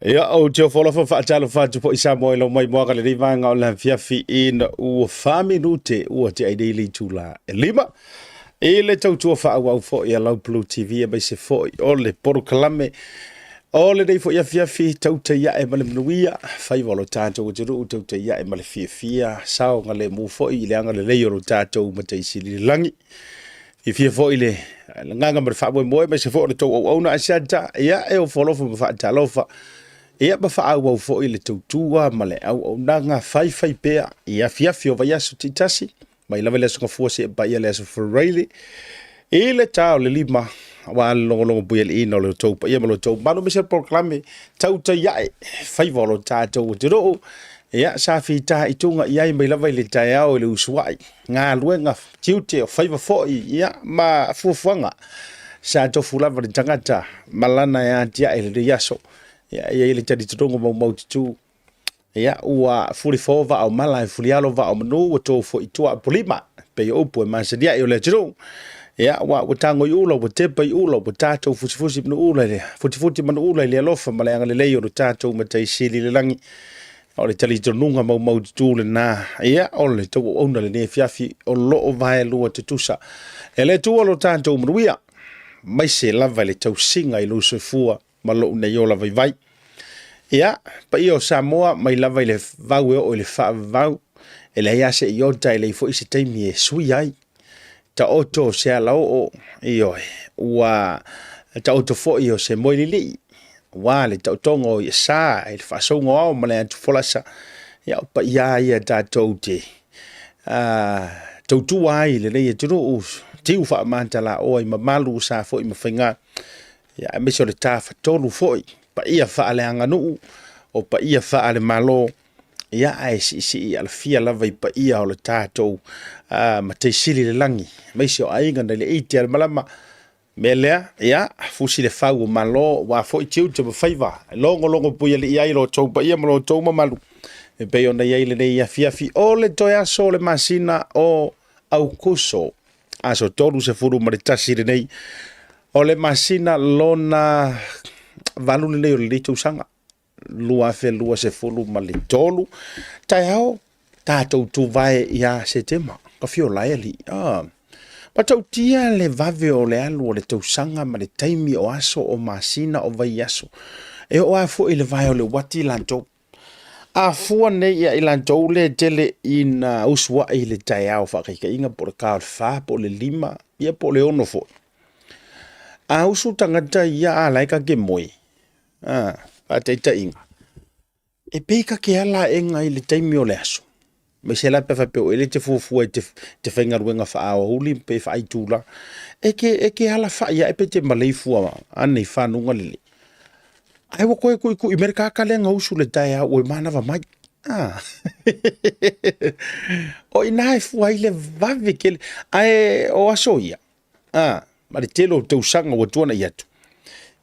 Ia o te fola fa talo fa po isa mo lo mai mo ka le vanga o la fiafi in u minute u te ai daily tula lima e le tau tua fa au fo ia lau Blue TV e mai se fo o le por kalame o le dei fo ia fiafi TAUTAI A'E male mnuia fai volo tato o te ru TAUTAI A'E male fia sao nga le mu fo i le anga le leio tato ma te isi langi i fia fo i le nganga mar fa mo mai se fo le tau au na asata ia e o folo fo fa talo fa ia ba fa au fo ile tutua male au nanga fai pe ia fiafi o vai aso titasi mai lava le so fu se ba ia le so for really ile tau le lima wa lo bu ile no le tau pa ia lo tau ba no me se proclame TAUTAI A'E fai volo tato o tiro ia sa fita i tunga ia mai lava ile tai au le uswai nga luenga tiute fai va fo ia ma fuanga sa to fulava de tangata malana ya tia ile yaso ia ile tadi tongo mau tu ia ua furi va au mala fulialo va au manu to fo itua polima pe opo ma se dia ile tiro ia wa tango yulo wa tepa yulo wa tato fusi no ula le futi manu ula le lofa mala ngale le yo tato matai sili le langi o le tali tonunga mau tu le na ia o le to ona le fiafi o lo vai lu te tusa ele tu o lo tato mruia mai se lava le tau singa i lo se fua ma lo ne yo lava vai ia pa io Samoa mai lava le vau o le fa vau ele ia se yo tai le fo isi tai mi sui ai ta oto se ala o io wa ta oto fo io se moi li wa le ta tongo i sa il fa so ngo ma le tu folasa ia pa ia ta tote tu ai le tu tiu fa mantala o i malu sa fo i mafinga ya me so le ta fa tolu fo pa ia fa ale anga no o pa ia fa ale malo ya ai si al fia la vai pa ia o le tato ma te sili le langi me so ai nga le iti al malama melea ya fusi le fa o malo wa fo tiu te faiva longo pu ia ia lo to pa ia malo to malu e pe ona ia le ia fia fi o le toya so le masina o au kuso aso tolu se furu ma tasi nei o le masina lona valu le le tu sanga lua se fulu ma le tolu tai hao tatou tu vai ia setema ka fio lai ali pa tau tia le vave o le alu o le tu sanga ma le taimi o aso o masina o vai aso e o afo ile vai o le wati lanto a fua nei ia ilanto le tele ina uswa ile tai hao fa ka inga por ka fa po le lima ia po le ono fo a usu tangata ia a laika ke moi a te inga e peka ke ala enga i le taimi o le aso me se la pe fa pe o ele te fufu te whainga ruenga wha awa huli pe wha aitula e ke ala wha ia e pe te malei fua anei whanunga lele ai wa koe i merika ka lenga usu le tai a oi mana wa mai o ina e fua i le vave ke ai o aso ia ma le telo tau sanga wa tuana i atu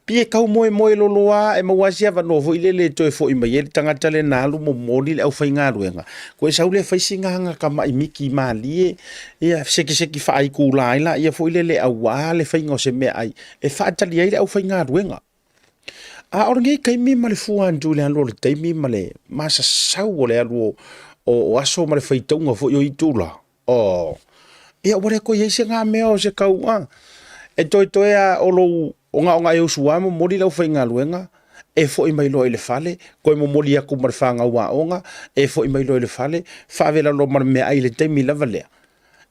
pie kau moe loloa e mawasia va novo ile le to fo i mai le tangata le nalu mo moli le au fainga ruenga ko e saule fai singa nga ka mai miki mali ia seki fa ai kula ila ia fo ile le awa le fainga se me ai e fa tali ai le au fainga ruenga a ornge kai mi male fu andu le alo le taimi male masa sau le alo o aso male fai tonga fo yo itula ia wale ko ye singa me o se kau e toia o lo onga e usuamo moli lau fainga luenga e fo i mai lo ile fale ko mo moli aku mar fanga wa onga e fo i mai lo ile fale fa vela lo mar me ai le temi la vale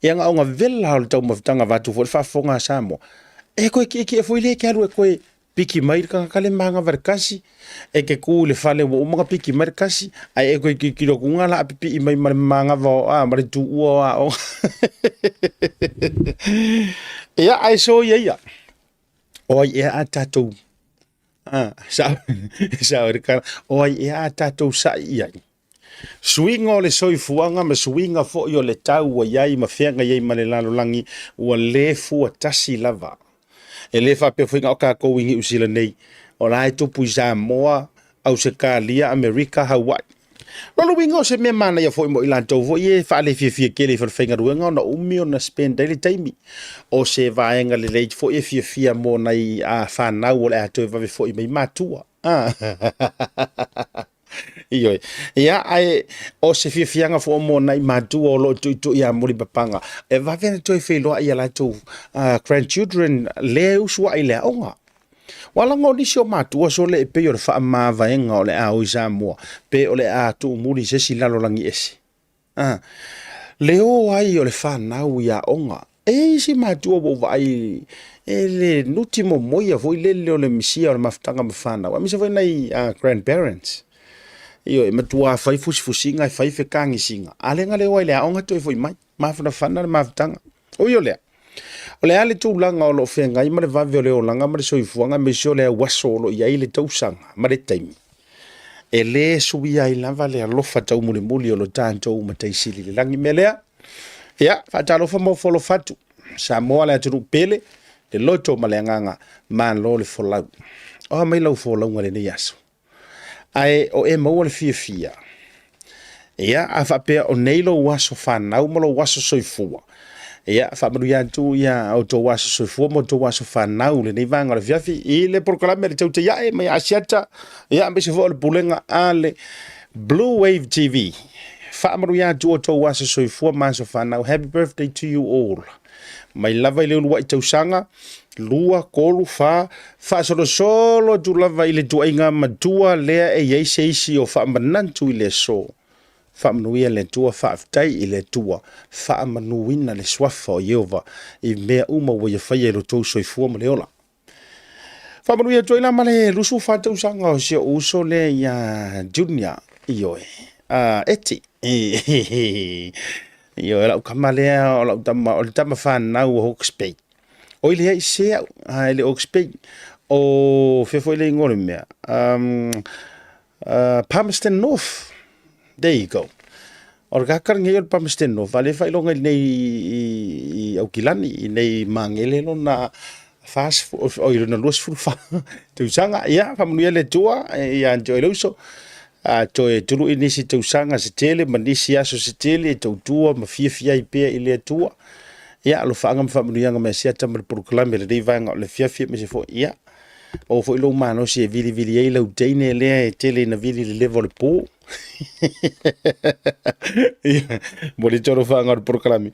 ia nga onga vela hal tau mafutanga vatu fo fa fonga samo e ko ki fo ile ka lu ko piki mai ka le manga verkasi e ke ku le fale wo mga piki merkasi ai e ko ki lo kunga la pipi i mai mar manga va mar tu o ia ai so ia oi e a tatou sa orika oi e a tatou sa ia swinga o le soifuanga ma swinga fo i o le tau wa iai ma whianga iai ma le lalolangi ua le fua tasi lava e le fa pe fuinga o ka kouingi usila nei o la e tupu i Samoa au se ka lia Amerika Hawaii lolo wingo se me mana ia foi mo ilanto vo ie fa le fie kele fa fenga ruenga na umi ona spend daily time o se vaenga le late fo e fie mo nai a fa na o le ato va fo i mai matua Iyo. Ia ai o se fianga fo mo nai matu o lo tu ia muri papanga. E va vena toi felo ia la tu grandchildren le uswa ile onga. Wala ngoni sio matu o so le pe yo fa ma va enga o le a o Samoa. Pe o le a tu muri se si lalo langi esi. Leo ai o le fa na ia onga. E si matu o vai ele nutimo moia foi le o le misia o le maftanga mafana. Wa misa foi nai grandparents. Iyo e matua fai fusifusinga e fai fekangi singa. Alenga le wai le aonga toi foi mai. Mafana fana le maftanga. O yo lea. O le ale tu langa o lo fenga i ma le vave o le o langa ma le soifuanga me sio le waso o lo ia i le tausanga ma le taimi. E le subi ai lava le alofa tau muli muli o lo tantou ma taisili le langi me lea. Ia, fata alofa mo folo fatu. Samoa le aturu pele le loto ma le nganga man lo le folau. O mai lau folau ngale ne yaso. Ai o e maua le fia. Ia, a whapea o neilo waso whanau mo lo waso soifua. Ia, whamaru ia tu ia o to waso soifua mo to waso whanau le nei vanga le fiafi. I le porkalame le taute ia e mai asiata. Ia, me se fo le pulenga a le Bluwave TV. Whamaru ia tu o to waso soifua maso whanau. Happy birthday to you all. Mai lava i le ulua i tausanga. Lua kolu fa solo tu lava ile tu inga matua lea e yeisi o fa manantu ile so fa manuia le tua fa aftai ile tua fa manuina le swafa o Yehova I mea uma wo ye fai lo to so fu mo leola fa manuia tu ila male lusu fa tu sanga o se uso le ya junior ioe eti io la kamale o la tama fa na o hokspe o ile ai se ele oxpe o fe foi le ngore mea Palmerston North, there you go. O kakar ngai o Palmerston North vale fai longa nei au kilani nei mangele lo na fast o iro na los fa tu sanga ia famulu le tua ia enjoy so to e tulu inisi tu sanga se tele manisi aso se tele to tua ma fia ipe ile tua. Ia lo fanga me famulu yanga me sia tamar proclame le dei vanga le fia me se fo ia o fo lo mano se vili e lo teine le tele na vili le level po ia mo le toro fanga o proclame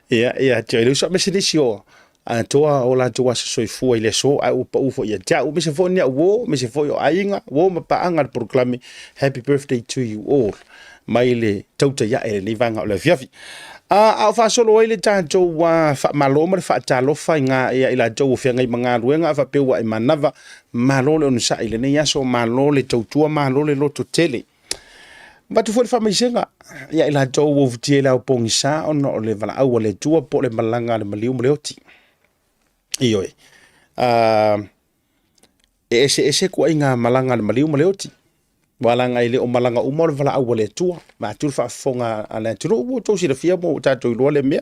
ia te so me se disio a toa o la toa se soifua ile so a upa ufo ia tia me se fo nia wo me se fo yo ainga wo ma pa anga proclame happy birthday to you all mai le TAUTAI A'E le vanga o le fiafi a fa solo ile tanto wa fa maloma fa talo fa nga ia ila jo fe ngai manga ruenga fa pe wa manava malole on sa ile ne yaso malole tautua malole loto tele batu fo fa misenga ia ila jo wo vtiela pongisa on le vala au le tua po le malanga le maliu mleoti iyo ese ko inga malanga le maliu mleoti wala ile o malanga o mor vala au le tua ma tu fa fonga ala tu o to si le fia mo ta to lo le me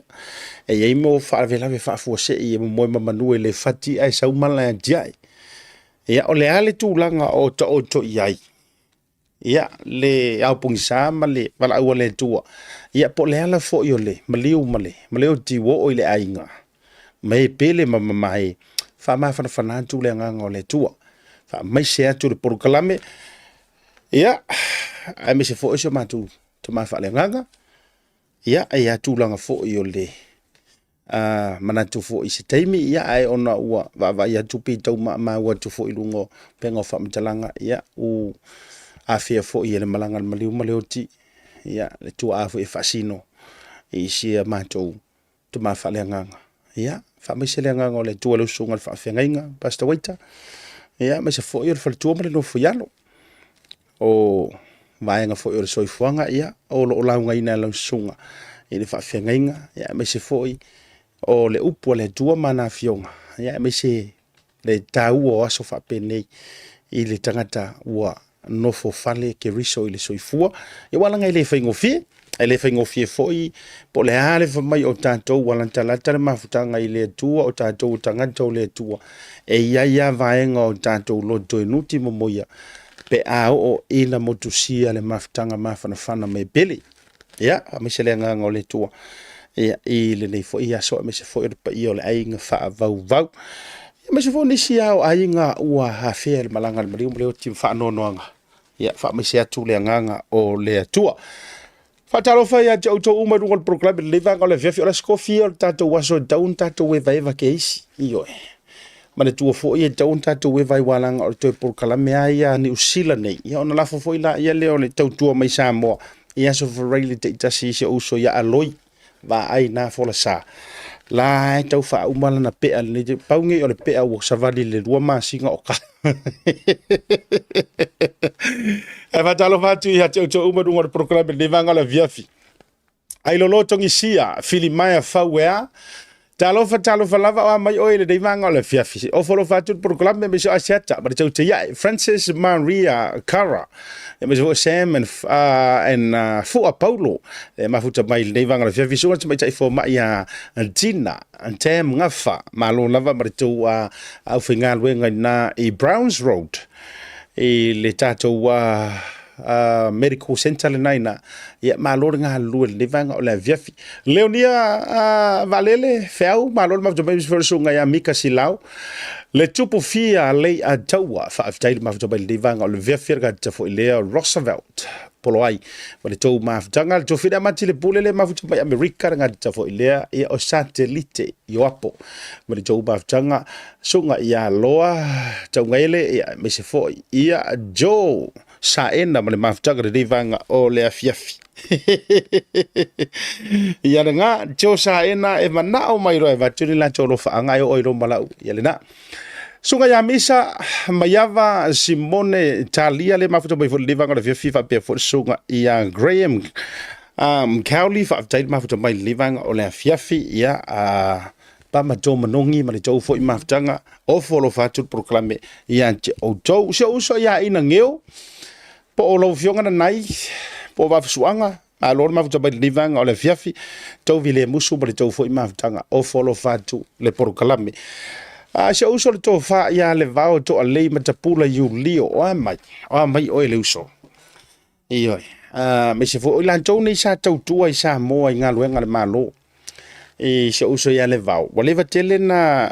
e ye mo fa vela fa fo se e mo manu le fati ai sa mala dia ya o le ale tu langa o to yai ya le au pungsa ma le vala au le tua ya po le ala fo yo le maliu maleo ti wo o ile ainga mai pele mai fa ma fa tu le nganga o le tua fa mai se tu le porkalame ia ai me se fo so matu to ma fa le nganga ia ai tu langa fo yo le manatu fo I se taimi ia ai ona ua va ia tu pi tau ma ua tu fo I lungo penga fa mtalanga ia u afia fo I le malanga maliu maleoti ia le tu a fo e fasino I se matu to ma fa le nganga ia fa me se le nganga le tu le sunga fa fenga pasta waita ia me se fo yo fa tu ma le no fo yalo o vaenga fo o soifuanga ia o lo launga ina la sunga I le fafengainga ia me se foi o le upu le tua mana fionga ia me se le tau o aso fa penei I le tangata ua no fo fale ke riso I le soifua ia wala ngai le faingofi foi po le ale fa mai o tatou wala talata le mafutanga I le tua o tatou tangata o le tua e ia vaenga o tatou lo doinuti momoia pe o ina motusia le maftanga mafana me beli ia me se le nganga o le tua ia I le nei fo ia so me se fo pa I o le ainga fa vau Ma se fo nisi au ainga ua hafea le malanga le mariu leo tim whaanonoanga. Ia, wha maise atu le anganga o le atua. Whataro whai a te auto umarunga le proklame le levanga o le fiafi o la skofi o le tato waso daun tato eva eva ke isi. Iyo e. Ma le tua fo ia daun tato eva i walanga o le toi proklame a ia ni usila nei. Ia ona lafo fo ila ia leo le tautua mai Samoa. Ia so whareili te itasi isi o uso ia aloi. Va ai na fola sa. La tau fa umala na pea le paungi o le pea o savali le rua masinga o ka. E fatalo fatu i hate uto umarunga le proklame le vanga la viafi. Ai lolo tongi sia, fili mai a fawea. Talo fa lava o mai oile de vanga o le viafi. O folo fatu le proklame me so asiata, ma le tau te ia, Francis Maria Cara. E me so Sam and Fua Paulo. E mafuta mai le vanga la viafi. So mai tai fo mai a Tina, Tam ngafa, ma lo lava ma le tau au whinga luenga na i Browns Road. E le tatou medical center le naina ia malor nga lu le vanga o la viafi leonia valele feu malor ma jobe verso nga ya mika silau le tupu fia le atawa fa aftai ma jobe le vanga o le viafi ga tafo le Roosevelt poloi ma le tou ma tanga le tofida mati le pule le ma jobe America nga tafo le ia o satellite yoapo ma le tou ma tanga sunga ia loa tangele ia me se foi ia Joe saena ma le mafutaga le vanga o le afiafi. Ia nga Joe saena e mana o mai roe vatuni la tolo faanga o iro malau. Ia le na. Sunga ya misa mayava Simone Talia le mafuta mai fo le vanga le afiafi fa pe fo sunga ia Graham Cowley fa tail mafuta mai le vanga o le afiafi ia pa ma to manongi ma le tau fo i mafutanga o folo fatu proklame ia o tau so ia ina ngeo po o lo fionga na nai po va fuanga a lor ma futa le vanga o le fiafi tau vile musu ma le tau fo i mafutanga o folo fatu le proklame a se uso le to fa ia le vao to ale ma tapula yu lio o mai o le uso io me se fo ilan tau nei sa tau tua i sa mo i nga luenga le malo e se uso ia le vao wale va tele na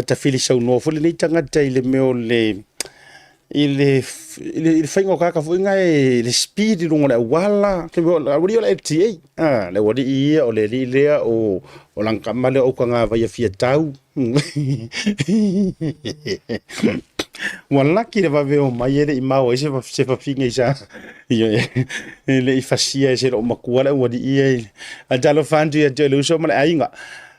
tafili sau no fo le nei tanga tai le meo le il faingo kaka fu nga le speed lungo le wala ke la uri le LTA le wadi ia o le lea o lankama le o kanga vai fia tau wala ki le va ve o mai le imao ese fa finga isa io le fasia ese o makua le wadi ia a talo fantu ya tele uso male ainga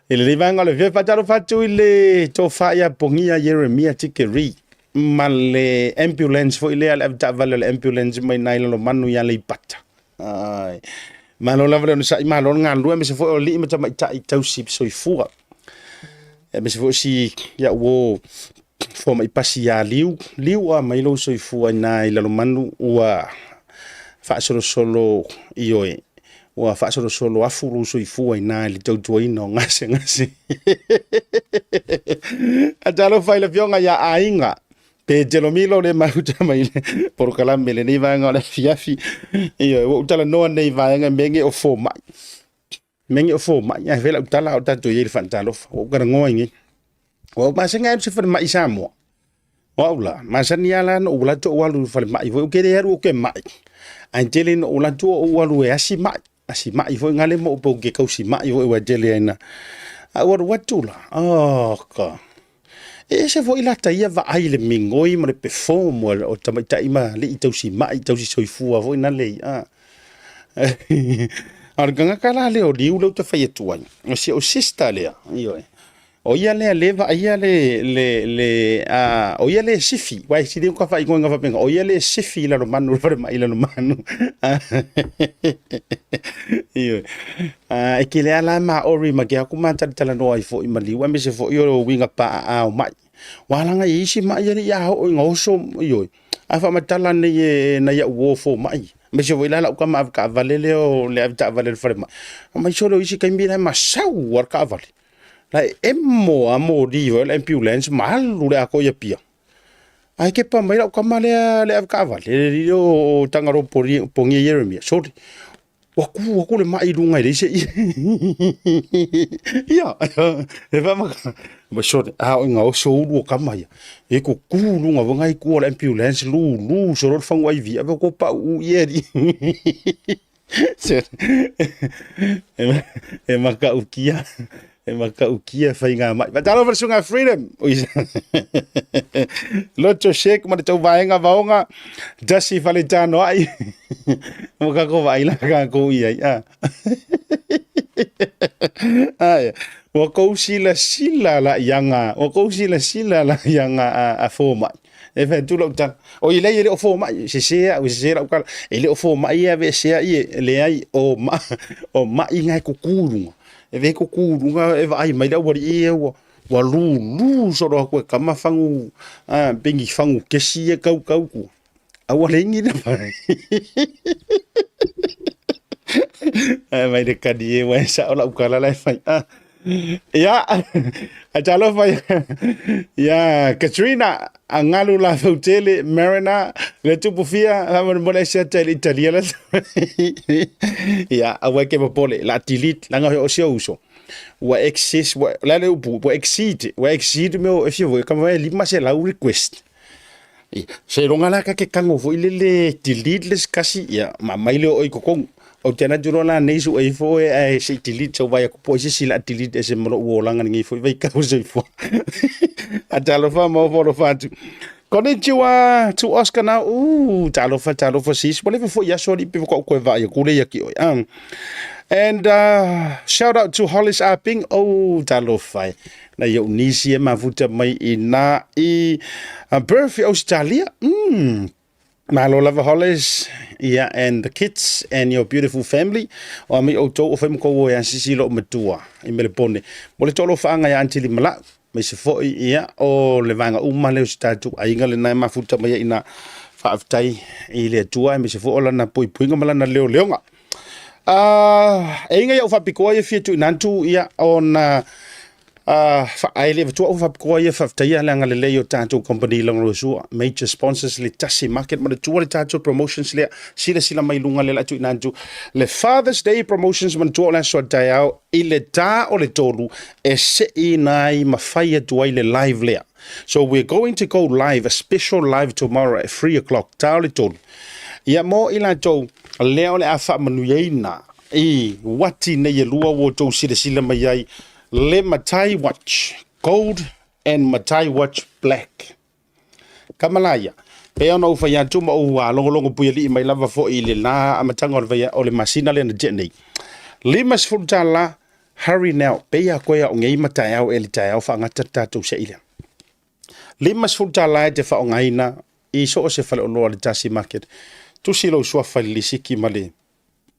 ele le vanga le ve patalo fatu le to fa ya pongia Jeremia tikeri male ambulance fo ile al vale ambulance mai nai lo manu ya le pata ai malo la vale sa malo nga lu me se fo li me mai tai tau si so i fua e me se fo si ya wo fo mai pasi ya liu a mai lo so i fua nai lo manu wa fa solo io e wa fa solo afuru so i fua nai le tau tuino ngase atalo fa ile vionga ya ainga pe jelomilo le mahuta mai por kalame le nei vanga le fiafi io utala no nei vanga mengi o fo mai ya vela utala o tanto ye fantalo o gara ngoingi o masenga se fa mai Samoa wala masania la no ula to walu fa mai vo ke heru ke mai angelin ula to walu asi mai vo ngale mo po ke kausi mai vo wa jelena awar watula ka e se foi la taia va ai le mingoi ma le perform o tamaita ima le itausi soifua vo ina le arganga kala le o liu le te fai tuai o se o sister le io o ia le leva ia le o ia le sifi vai si de ka fai ngoinga fa penga o ia le sifi la no manu fa mai la no manu io e ke le ala ma ori ma ke aku mata tala no ai fo i maliu me se fo io winga pa a mai wala nga isi mai ya o ngoso io a fa matala ne na ya wo fo mai me se voila la ka ma ka valele o le avta valele fa mai solo isi ka mbina ma sau war ka vale la emmo amori la ambulance malu le ako ya pia ai ke pa mai ka ma le avka vale io tangaro pongi Jeremia sorry waku le mai lunga le se ia e va ma short a nga o so lu kama ia e ko ku lunga va ngai ku le ambulance lu so ro fang wai vi ave ko pa u ye di e maka ukia e maka ukia fa inga mai ba talo versunga freedom loto shake ma to vaenga vaonga dasi valentano ai mo ka ko vai la ka ko ia ai wa ko sila la yanga wa ko sila la yanga a forma e fa tu lo tan o ile o forma se o ka ile o forma ia ve se ia le ai o ma inga ko kuru e ve ko kuru nga e vai mai da wori e wa lu so ro ko kama fangu bengi fangu kesi e kau ku awa le ngi na mai de kadie wa sa ola ukala lai fai ya ajalo fai ya Katrina angalu la hotele Marina le tupufia amor molestia tel italiana ya awa ke pole la delete la nga o se uso wa access wa la le wa exceed me if you come li ma se la request se ronga la ka ke kango fo ile le delete les kasi ya ma maile o ikokong o tena juro la nei su e fo e se delete so vai ko poise sila delete se mo o langa ngi fo vai ka so fo atalo fa mo fo fa tu konnichiwa to Oscar na talo fa sis mo le fo ya so li pe ko vai ko le ya ki and shout out to Hollis Aping talo fa na yo nisi e mafuta mai ina birth Australia Malo love Hollis, yeah, and the kids and your beautiful family. O mi o to o fem ko wo ya sisi lo matua i Melbourne. Mo le tolo fa nga ya antili mala, me se fo ia o le vanga uma le statu ainga le na mafuta mai ina fa aftai i le tua me se fo ola na poi ngala na leo leonga. E inga ya fa piko ia fitu nantu ia on fa aile tu fa ko ia fa taia langa le leo tato company long rosu major sponsors le Tasi Market ma tu le tato promotions le sila mai lunga le tu nantu le Father's Day promotions man tu la so taiao ile ta o le tolu e se inai mafai tu ile live le. So we're going to go live, a special live tomorrow at 3 o'clock ta le tolu ia mo ila to leo le afa manuyeina wati ne ye lua wo to sila mai ai le Matai watch gold and Matai watch black kamalaya pe ona ufa ya tuma o wa longo puya li mai lava fo ile na amatanga o le masina le na jeni limas fultala hurry now pe ya ko ya ngei Matai au elita au fa ngata tatu se ile limas fultala te fa ngaina I so se fa lo le Tasi Market tu silo so fa li siki male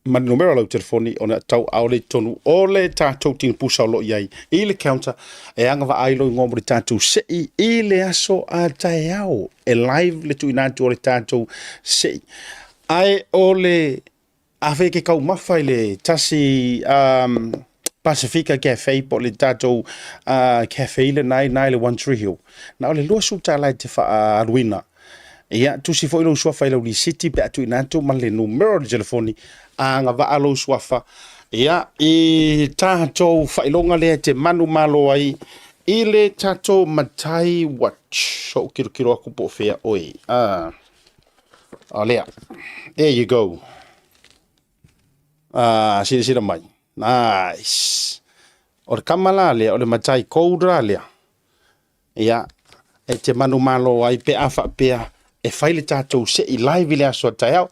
man numero lo telefoni ona tau aule tonu ole tatou ting pusa lo yai ile counter e anga va ailo ngomri tatou se ile aso a taiao e live le tu inantu ole tatou se ai ole ave ke kau mafai le Tasi Pacifica Cafe po le tatou cafe le nai le One Tree Hill na ole lo su tala te fa aluina ia tu si foi lo so fa lo city pe tu inantu man le numero de telefoni anga va alo swafa ia I tato failonga le te manu malo ai ile tato Matai watch so kiro aku po fea oi alea there you go sila mai nice or kamala le o le Matai koudra le ia e te manu malo ai pe afa pe e faile tato se I live le aso taiao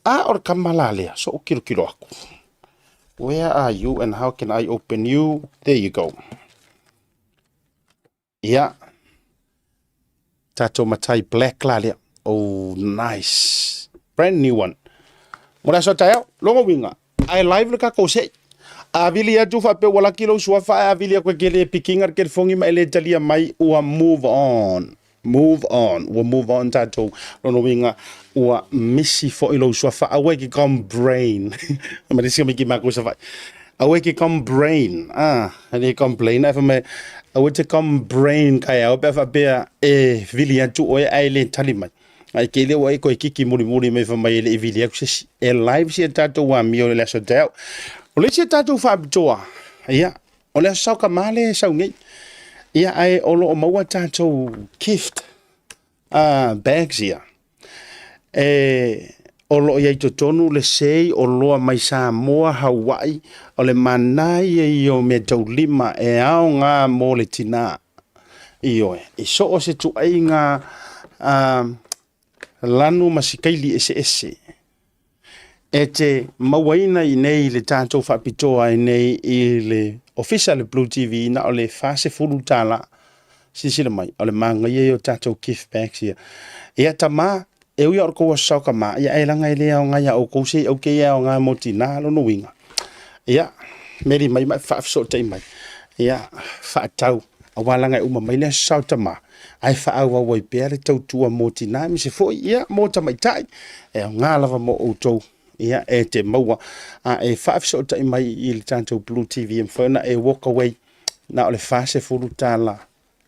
or kamalale so kilo aku where are you and how can I open you there you go yeah tato Matai black lale oh nice brand new one mora so tayo longo winga I live le ka ko se avilia tu fa pe wala kilo so fa avilia ko gele pikingar ke fongi ma ele talia mai o move on we'll move on tato lono winga ua misi fo ilo so fa awe ki come brain ma disi mi ki ma ko so fa awe ki come brain ani complain fa me awe te come brain kai au be fa be e vilia tu o ai le tali mai ai ke le wai ko kiki muri me fa mai le video se e live se tato wa mi o le so tau o le se tato fa bitoa ia o le sa ka male sa ngi ia ai o lo mo tato gift bags ia o lo ia to tonu le sei o lo mai Samoa Hawaii o le manai e o me tau lima e ao ngā mo le tina io e so o se tu ai ngā lanu masikaili ese e te mawaina i nei le tātou whapitoa i nei i le official Blue TV na o le fase furu tala sisira mai o le manga i o tātou gift bags ia ia tama e ui orko wa sauka ma ia e langa i lea o ngai o kousei au kei o ngā moti nā lono winga ia meri mai whaafso tei mai ia whaatau a walanga i uma mai lea sauta ma ai whaau au wai pēre tau tua moti nā mi se foi ia mota mai tai e o ngā lava mo o tau ia e te maua a e whaafso tei mai i le tātou Blue TV mwhana e walk away na o le fase furu tāla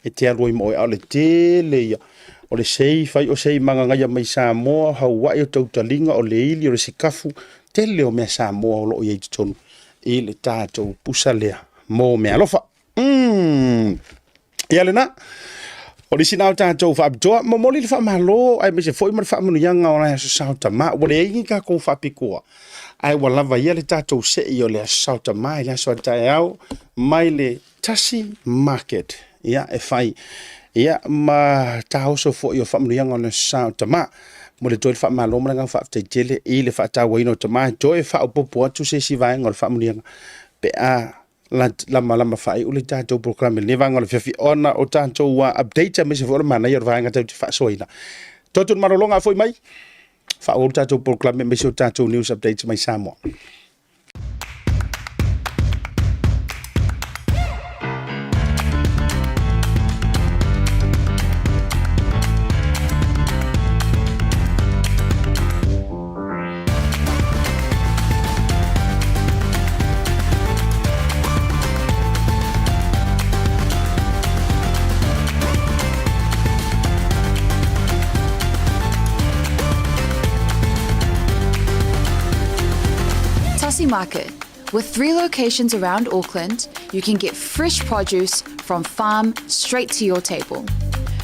e te aloi mo e au le tele ia o le sei fai o sei manga ngai mai Samoa Hawaii o tautalinga o le ili o le sikafu tele o mea Samoa o lo i eitu tonu i le tātou pusa lea mo mea lofa ia le na o le sinau tātou whaapitoa mo moli le whaamalo ai me se foi ma le whaamanu yanga o lai aso sauta ma o le eingi ka kou whaapikoa ai wa lava ia le tātou se i o le aso sauta ma i le aso atai au mai le Tasi Market ia e fai ia ma tahoso fo yo familianga le sa tama mo le toi fa malo mo nga fa tele i le fa ta wino tama toi fa popo tu se si vai ngol familianga pe a la mala ma fa i ule ta to program le va ngol fi ona o tanto wa update me se for mana yo va nga ta fa soina toto marolonga foi mai fa o ta to program me se ta to news updates mai Samoa. Tasi Market. With 3 locations around Auckland, you can get fresh produce from farm straight to your table.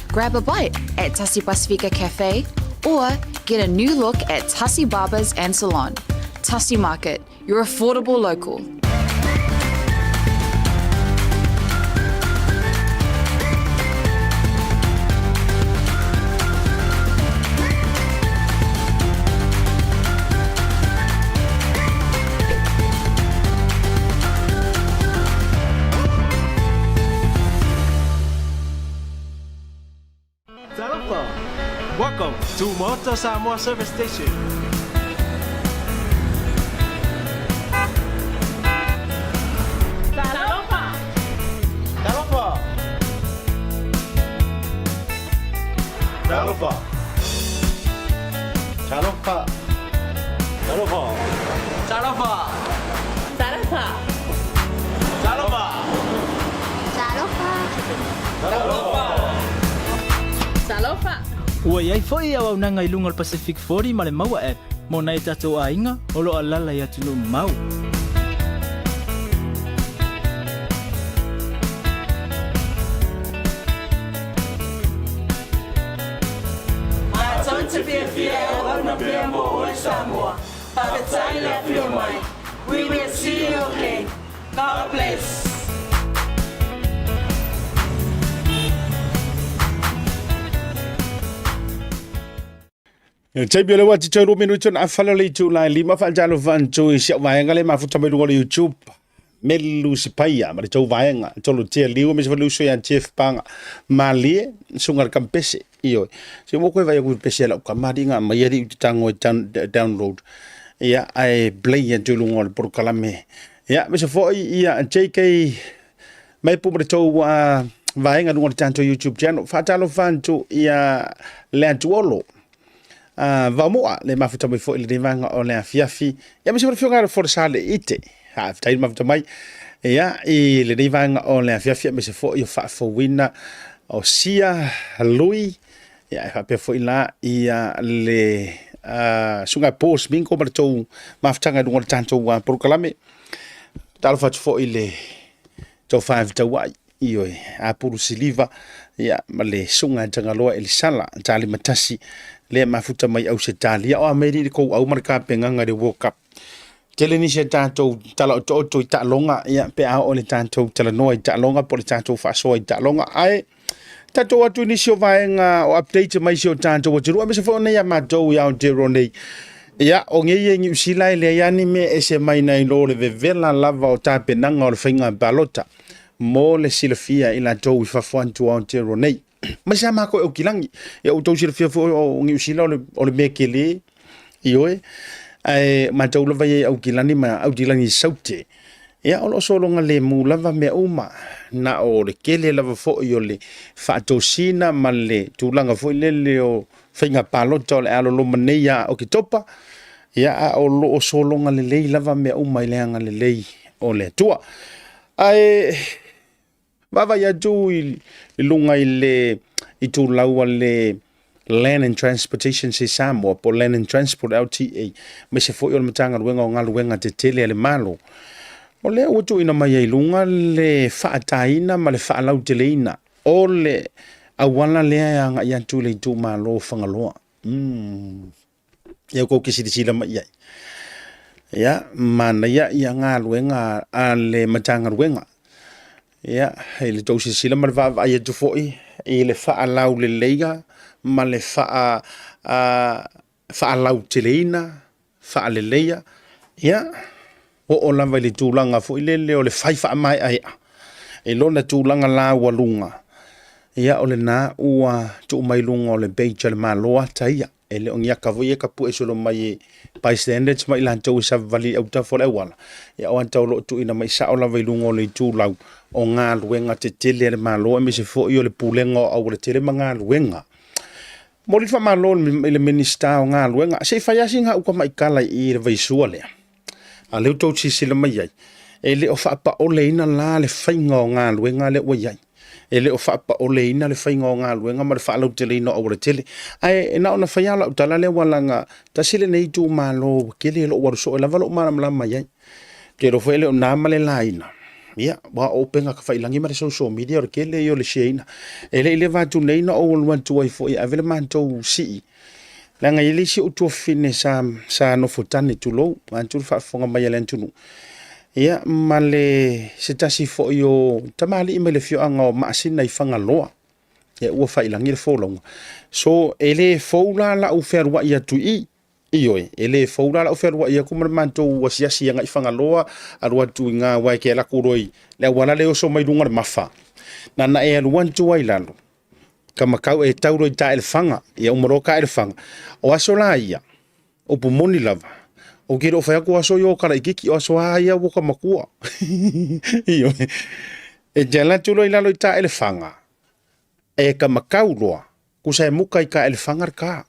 Grab a bite at Tasi Pacifica Cafe or get a new look at Tasi Barbers and Salon. Tasi Market, your affordable local. Welcome to Maota Samoa Service Station. Talofa! Talofa! Talofa! Talofa! Talofa! Talofa! Talofa! Talofa! Talofa! Talofa! Ua iai foi au nanga i lunga Pacific 40 ma le maua app. Mo nai tatou ainga, o lo alala i atu no mau. Tonte pia fia e ona pia mo o Samoa. Tātai le fio mai. We will see you again. God bless. Tabi le wati tau minuto na afala le tu la lima fa jalo van tu isi vaenga le mafuta me lungo le YouTube melu si paia ma le tau vaenga tolo tia liu me se valu so ya chef panga malie sungar kampese io se mo ko vai ku pese la kamari nga ma yeri tango download ya ai play ya tu lungo le por kalame ya me se fo ia JK mai pu me tau vaenga lungo tanto YouTube channel fa talo van tu ia le tuolo Vamoa le mafuta mai fo le vanga o le afiafi ya me se fionga for sale ite ha tai mafuta mai ya i le vanga o le afiafi me se fo yo fa fo wina o sia lui ia pe foi la ia le sunga post min ko martou maftanga dunga tanto wa proklame tal fat foi le to 5 tawai io a puru siliva ia male sunga tanga loa elisala tali matasi le mafuta mai au se tali o ameri ko au marka penganga de World Cup tele ni se tanto tala to ta longa ia pe a o le tanto tala no ta longa por tanto fa so ta longa ai tato atu ni sio vaenga o update mai sio tanto o tiru me se fo na ya matou ya o tero nei ya o nge ye ngi sila le ya ni me ese mai na lo le vela lava o tape nanga o finga balota mo le silafia ila to fa fontu o tero nei ma sa ma ko o kilangi ya o to silafia fo o ngi sila o le mekele ioe ai matou lava ye o kilani ma au dilangi saute ya o so longa le mu lava me uma na o le kele lava fo yo le fatosina male tulanga fo le o finga palota le alo lo maneia o kitopa ya o lo so longa le lava me uma le anga le o le tua ai baba ya tu lunga ile itu lawa le Land and Transportation se Samoa po Land and Transport LTD me se fo yo matanga luenga o ngaluenga te tele le malo o le utu ina mai lunga le faataina ma le faalau teleina o le awana le anga ya tu le tu malo fangaloa ya ko kisi sila mai ya mana ya nga luenga a le matanga luenga ya ele to sila ma va ya tu foi ele faalau le leiga ma le faalau teleina faaleleia ya o lava le tūlanga fo ilele o le faifa mai ai e lona tūlanga la walunga ia o le na ua tu mai lunga o le beija le maloa taia e le ongia ka voie ka pu e solo mai by standards mai lan tau sa vali au ta fole wala ia o anta lo tu ina mai sa o lava lunga o le tūlau o ngā luenga te tele le maloa me se fo i o le pulenga o le tele manga luenga mo le fa malo le minister o ngā luenga se faiasinga uka mai kala i le vaisua lea a leo tau sila mai ai e le o whaapa o leina la le whainga o ngā luenga le ua iai e le o whaapa o leina le whainga o ngā luenga ma le whaalau te leina o tele ai e na ona whaiala o tala le walanga ta sile nei tu malo ke le lo waruso e lava lo mana mai ai ke ro fwele o nā male laina ia wa openga ka whailangi ma le social media o ke le i o le sheina e le vatu neina o luan tu ai fo i avele mantou sii langa ili si utu fine sa no fotane tulo antu fa fonga mai le tunu ia male se tasi fo yo tamali imele fio anga ma sina ifanga loa ia ua fa ilangi le folonga so ele foula la u ferwa ia tu i ioe ele foula la u ferwa ia kuma manto wasiasi nga ifanga loa arua tu nga wa ke la kuroi le wala le so mai dunga mafa na e luan tu ai lalo kama kau e tauro i ta elefanga ia umaro ka elefanga o aso la ia o pumoni lava o kiro o whaiako aso yo kara ikiki o aso ia woka makua iyo e jala tulo i lalo i ta elefanga e kama kau loa kusa e muka i ka elefanga ka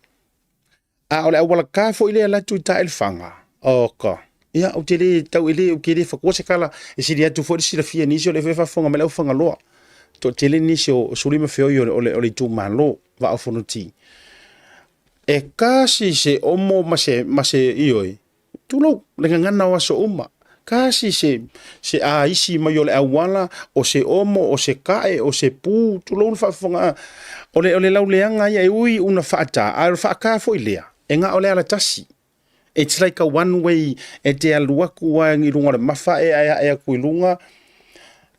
a ole awala ka fo ile ala tu i ta elefanga o ka ia o tele tau ile o kere whakuase kala e siri atu fo sira fia nisio le whewa fonga mele ufanga loa to tele nisio surima feo i ole tu malo va ofonuti e kasi se omo mase ioi tulo le ngana wa so uma kasi se a isi mai ole awala o se omo o se kae o se pu tulo fa fonga ole lauleanga ia ui una fata al fa ka fo ilea e nga ole ala tasi it's like a one way e te alua kuwa ngi lunga mafa e kuilunga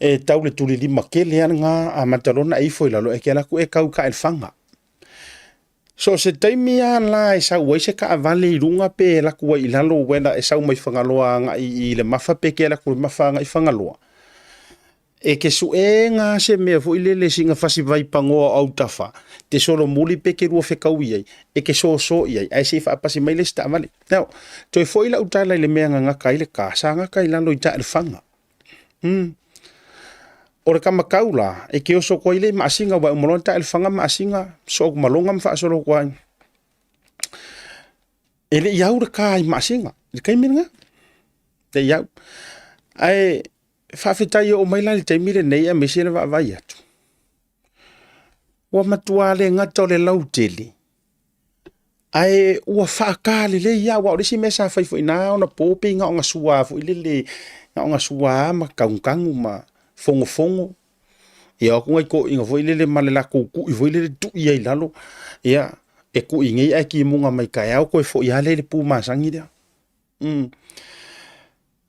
e taule tuli lima kele nga a matalona i fo ilalo e kela ku e kau ka elfanga so se taimia la e sa wai se ka avale i runga pe la ku i lalo wena e sa mai fangaloa nga i le mafa pe kela ku mafa nga i fangaloa e ke su e nga se me fo ile le singa fasi vai pangoa au tafa te solo muli pe ke rua fe kauia e ke so ia ai se fa pasi mai le sta vale now to fo ila utala le me nga ka ile ka sa nga ka ilalo i ta elfanga ora kama kaula e ke oso ko ile masinga wa umolonta elfanga masinga so malonga mfa so ko ele yau ka masinga kai minga te yau ai fa fita yo o mai la te mire nei a mesina va vai atu ua matua le ngata o le lautele. Ai ua whaakale le ia wa o le si mesa whaifo ina o na pōpe ngā o ngā sua fo ile le ngā o ngā sua ma kaungangu ma fongo. Ia o kungai ko inga fo ile le male la kouku i fo ile le tu ia i lalo. Ia e ku ingai ai ki munga mai kai au koe fo ia le pū masangi lea.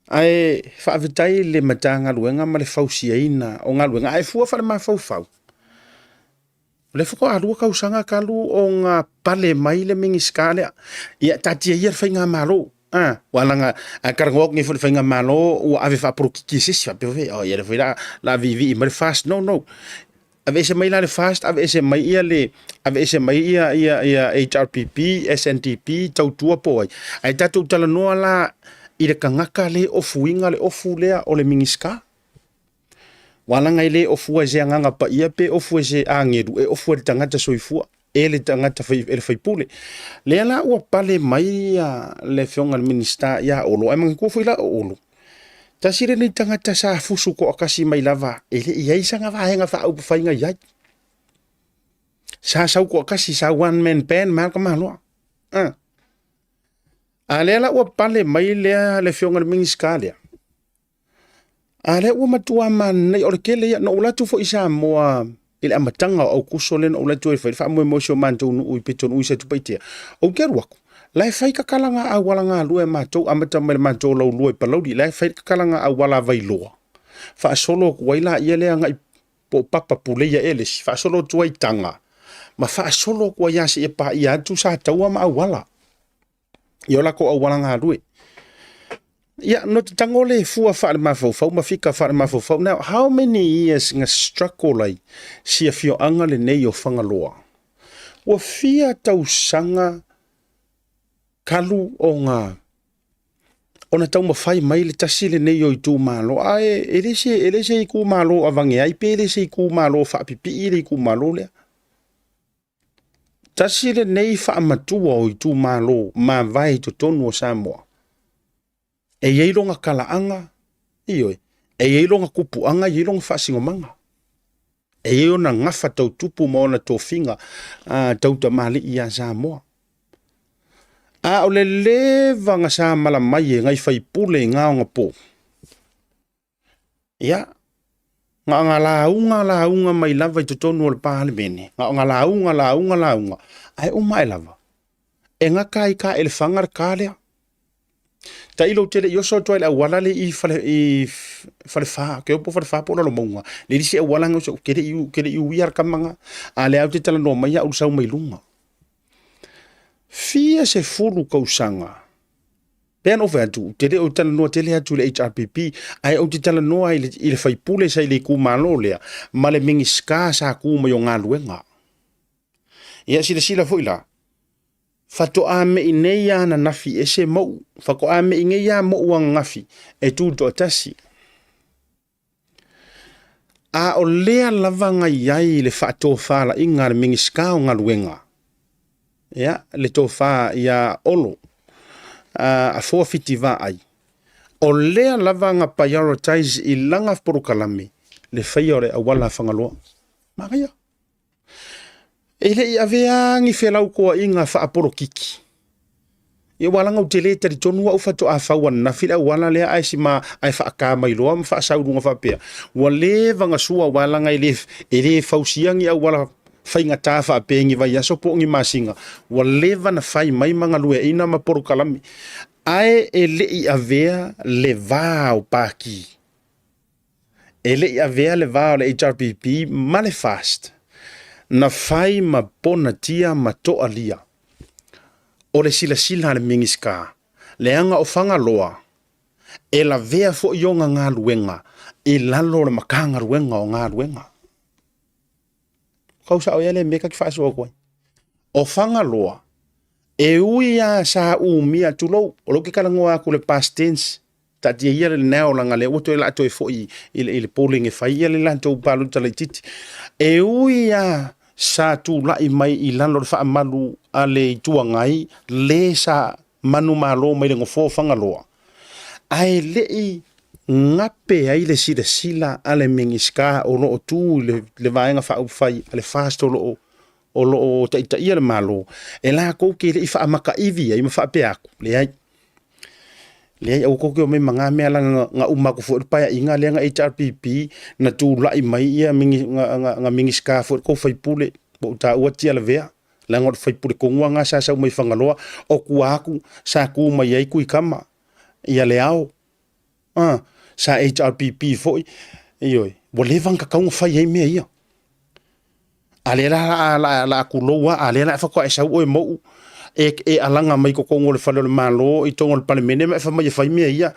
Ai whaavitai le matanga luenga ma le fausia ina o ngā luenga ai fua whare ma fau. Le foko alua kausanga kalu o ngā pale mai le mingi skale ia tatia ia whainga malo. Walanga karangok ngi whainga malo ua ave whapuro kikisisi whapewe. Ia le whaira la vivi i mare fast. No. Ave ese mai la le fast, ave ese mai ia HRPP, SNTP, tautua poai. Ai tatu tala noa la i le kangaka le ofuinga le ofu lea o le mingi ska. Walanga ile ofu e se nganga pa ia pe ofu e se angeru e ofu e tangata soifua e le tangata e le faipule. Le la ua pale mai le fionga le minista ia olo. Ai mangi kua la olo. Tasire ni tangata sa fusu ko akasi mai lava. Ele ia isa nga vahenga fa upu whainga iai. Sa sau ko akasi sa one man band malka mahaloa. Le la ua pale mai le fionga le minista lea. Ale ua matua manai o le kele ia no ulatu fo isa moa ile amatanga au kusole no ulatu e fa mo emotion manto no u peton u se tupaitea o keru aku lai fai ka kalanga a walanga lu e mato amata mai manto lo lu e palodi lai fai ka kalanga a wala vai loa fa solo ku waila ia le anga po papa pule ia eles fa solo tuai tanga ma fa solo ku ia se e pa ia tu sa taua ma wala yo la ko a walanga lu yeah, no te tangole fua whaare mawhau, mawhika whaare mawhau. Now, how many years ngā struggle ai sia fio anga le nei o whangaloa? Ua fia tau sanga kalu o ngā ona tau mawhai mai le tasi le nei o i tū malo. Ai, elese i kū malo avange ai, pe elese i kū malo whaapipi i le i kū malo lea. Tasi le nei whaamatua o i tū malo, ma vai to tonu o Samoa. E yeilonga kalaanga, ioi. E yeilonga kupuanga, yeilonga whaasingomanga. E yeilonga ngafa tau tupu maona tō whinga, tau ta mali i a Samoa. O le levanga sa mala mai e ngai whaipule ngā o ngā pō. Ia, ngā launga mai lava i tutonu o le pāle mene. Ngā launga. Ai o mai lava. E ngā kai ka ele whangar kā lea. Ta ilo tele yo so toile wala le I fale fa ke opo fale fa po lo monga le disi wala ngo so kede you wiar kamanga ale au te tala no mai au sau mai lunga fia se fulu ko sanga ben over tu tele o tala no tele atu le HRPP ai au te tala no ai le fai pule sai le ku malo le ma le mingi ska sa ku mo yo ngaluenga ia sila foila fato ame ineia na nafi ese mo fako ame ingeia mo uang ngafi e tu to tasi o lea lavanga iai le fato fala inga le mingiska o ngaluenga ya le to fa ya olo a forfeitiva ai o lea lavanga prioritize ilanga porukalame le faiore a wala fangaloa magaya ele I avea ngi whelau koa I ngā whaaporo kiki. I walanga o te le tari tonu au whato a whawan na whila wala lea aisi ma ai whaaka mai loa ma whaasaurunga whapea. Wa le vanga sua walanga I le whausiangi au wala whainga tā whaapengi vai aso po ngi masinga. Wa le vana whai mai manga lue ina ma poro kalami. Ai ele I avea le vāo pāki. Ele I avea le vāo le HRPP ma le fast. Na fai ma pona tia ma toa lia. O le sila le mingiska. Le anga o whanga loa. E la vea fo ionga ngā luenga. E lalo le makanga luenga o ngā luenga. Kausa o ele meka ki whaasua koe. O whanga loa. E uia sa umia tulou. O loki karangoa aku le past tense. Tatia ia le nao langa le oto e la ato e fo I le polling e whai ia le lanto upalu tala I titi. E uia sa tu lai mai I lano le wha malu a le tuangai le sa manu malo mai le ngofo whangaloa. Ai le I ngape ai le sila ale mingiska o lo tu le vaenga fa fai ale fast o lo ta ia le malo e la ko ke le fa maka ivi ai ma fa pe aku le ai o ko ke o me manga me ala nga uma ko fo pa inga le nga HRPP na tu lai mai ia nga mingiska fo ko fai pule bo ta o tia le vea la ngot fai pule ko nga sa mai fangaloa o ku aku sa ku mai ai ku kama ia le ao sa HRPP foi ioi bo levan ka kaung fai ai me ia ale la ku loa ale la fa ko sa o mo e alanga mai ko ngol fa le malo i tongol palemene me fa mai fai me ia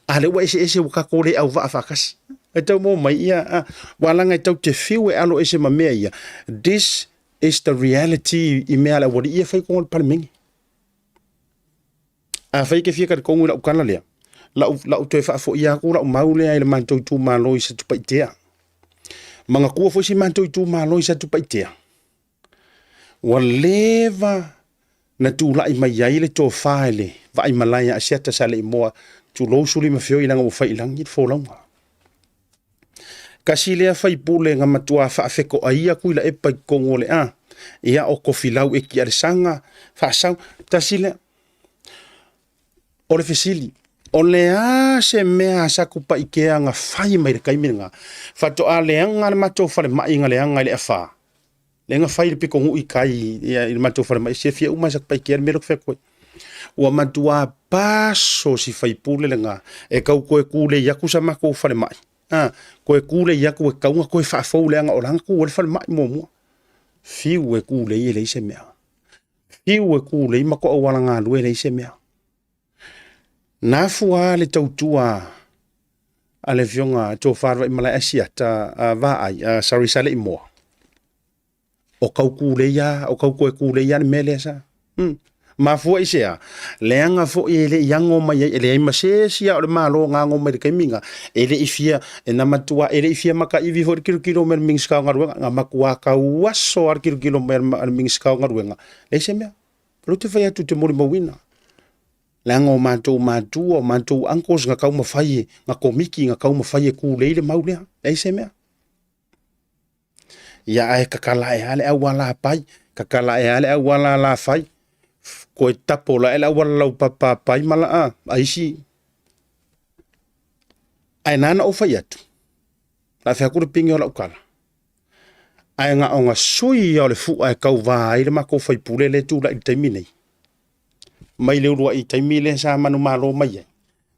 ale wa ese ka ko le au va fa kas e tau mo mai ia wala ngai tau te fiu e alo ese ma me ia this is the reality i me ala wo ia fai ko ngol palemene a fai ke fia ka ko ngol kana le la te fa fo ia ko la maule ai le manto tu malo i se tu paitea manga ku fo si manto tu malo i se tu paitea waleva na tu lai mai ai le to faile vai malaya asiata sale mo tu lo suli ma fio ilanga o fai langi fo longa kasi le fai pule nga matua fa feko ai ku la e pa kongole ia o ko filau e ki sanga fa sa tasile o le fesili o le se mea sa ku pa ikea nga fai mai le kaiminga fa to ale nga mato fa le mai nga le nga le fa lenga fai pe ko i kai il mato fa mai se fia uma sa pa ikea me lo fe ko o matua paso si fai pule lenga e kau ko ku le yaku sa ma ko fa le mai ko ku le yaku ka nga ko fa fo le nga o langa ku le fa le mai mo fiu e ku le se mea fiu e ku le ma ko wala nga lu le se mea na fua le tautua ale vionga to farwa i mala asia ta va ai sorry sale mo o kau le ya o kau ko le ya mele sa ma fua isia leanga fo ele yango mai ele ma se sia o malo nga ngo me ke minga ele ifia na matua ele ifia maka ivi for kilometer ming ska nga makua ka waso ar kilometer ming ska nga le se me lo te fa ya tu te mori mo wina lango mantou o mantou ankos nga kau mafai nga komiki nga kau mafai ku leile maulea e se mea ya ai kakala e ale awala pai kakala e ale awala la fai ko tapo la ele awala papa pai mala ai si ai nana o fai atu la fa ku pingi o la kala ai nga onga sui o le fu ai kau vai le mako fai pule le tu la termine mai le ua i taimile sa manu malo mai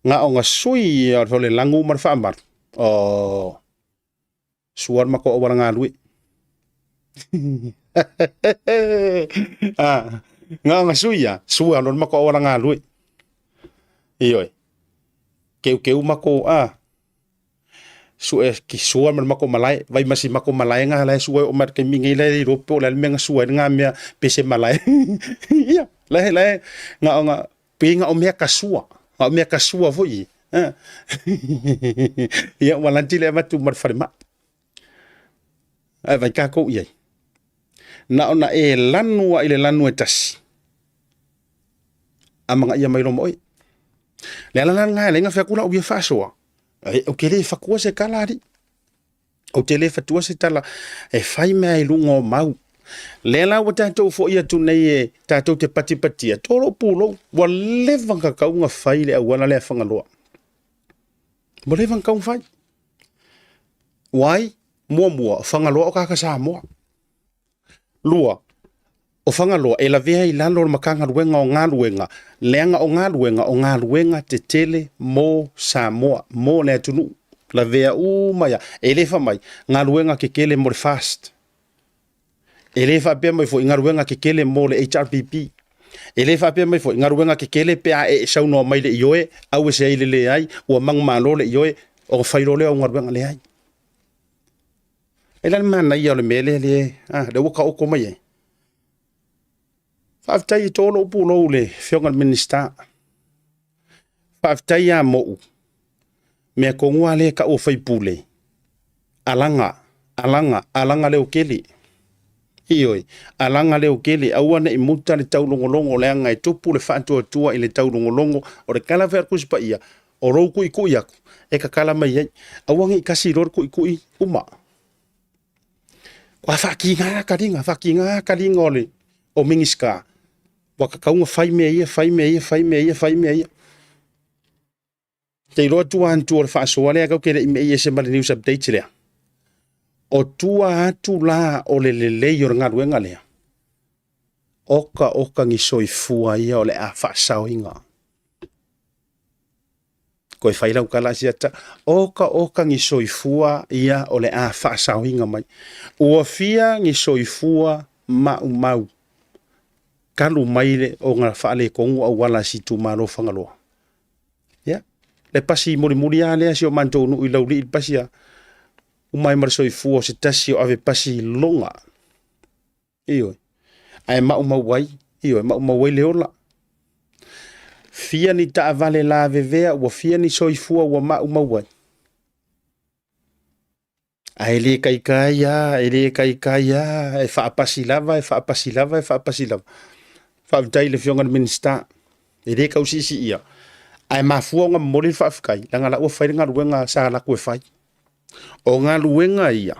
nga o nga sui o le langu mar fa mar suar mako o nga lui nga sui ya suar no mako o nga lui ioi keu mako su ki suar mako malai vai masi mako malai nga la suar o mar ke mingi le ro po la menga suar nga me pese malai ia la nga pinga o mea kasua foi ia walanti le matu mar farma ai vai ka ko ia na ona e lanua ile lanu e tasi amanga ia mai romo le lana nga le nga fa kula o ia fasoa o kele fa ko se kalari o tele fa tua se tala e fai mai lungo mau lela o tatou fo ia tu nei e tatou te pati toro pulo wa levan ka kaunga fai le awala le fangaloa mo levan kaung fai wai mua fangaloa o ka Samoa lua o fangaloa e la vea i lalo makanga ruenga o ngā ruenga leanga o ngā ruenga te tele mo Samoa mo le tunu la vea maya e le fa mai ngā ruenga ke kele mo fast ele fa pe mai fo ngaruenga ke kele mo le HRPP ele fa pe mai fo ngaruenga ke kele pe e sau no mai le yoe au se ile le ai o mang malo le yoe o fairo le ngaruenga le ai ele man na ia le mele le de woka o ko mai fa tai to lo pu lo le fionga minister fa tai ya mo me ko ngwale ka o fai pule alanga le o kele ioi alanga leo kele awana i muta le taulongolongo le anga e tupu le whaantua tua i le taulongolongo o le kala vea kuspa ia O rou kui aku. E ka kala mai ai. Awangi I kasi ror kui uma. Kwa whakinga karinga ole. O mingiska. Waka kaunga whai mea ia. Te roa tua antu o le whaasoa lea kau kere I mea se mara news update lea. O tua atu la o le lelei o ngaruenga lea. Oka ngi soifua ia o le a whaasao inga. Koe whailau kala siata. Oka ngi soifua ia o le a whaasao inga mai. Ua fia ngi soifua mau. Kalu maile o ngā whaale kongu au wala si tu maro whangaloa. Ya. Le pasi muri a lea si o mantou nu I lauri I pasi a. Umai mara soifua o se tasi o ave pasi longa. Iyo. Ai mau wai. Iyo, mau wai leola. Fia ni ta vale la vevea, ua fia ni soifua ua mau wai. Ai le kai e whaapasi lava. Whaavitai le fionga na minista. E le kausisi ia. Ai mafua ngā mori whaafikai. Langa la ua whaere ngā ruenga sa la kue whai. O ngā ruenga ia.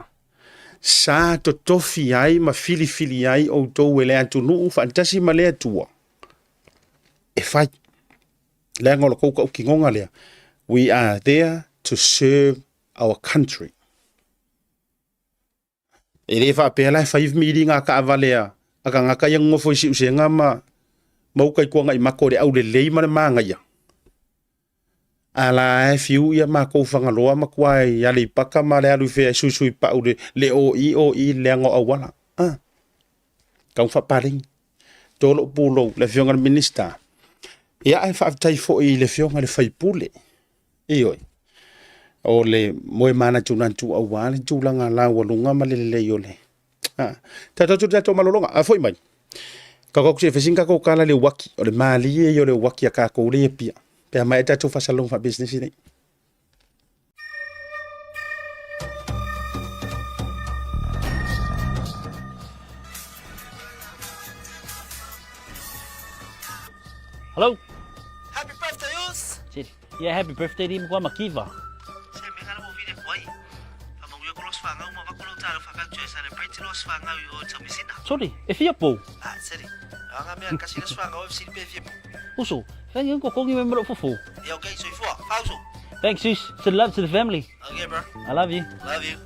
Sa to tofi ai ma fili ai o tou e le atu nuu fantasi ma le atua. E whai. Lea ngola kouka uki ngonga lea. We are there to serve our country. E le whaapea lai 5 mili ngā ka avalea. Aka ngaka ia ngofo isi use ngā maukai kua ngai mako re au le lei mana maanga ia. Ala e fiu ia mako whangaloa makuai ia le paka ma le alu fea susui pa ure le o I le ango awala. Kau whaparing. Tolo pulo le fionga minister. Ia ai whaavitai fo I le fionga le whaipule. Ioi. O le moe mana tunantu awale tulanga la walunga ma le o le. Tato malolonga. A foi mai. Kako se fesinga ko kala le waki. O le mali e o le waki a kako le pia. Pea mai tato fasalong fa business nei. Hello? Happy birthday, Us! Yeah, happy birthday di mo makiva. Se me kana mo vine kwai. Amo yo ko los fanga mo va ko lo talo fanga jo celebrate los fanga o chamisina. Sorry, e fia po. Ah, seri. Anga me kasi los fanga o si pe fia. Uso, kan yung ko kongi member fufu. Yeah, okay, so ifo. Pauso. Thanks, sis. Send love to the family. Okay, bro. I love you. Love you.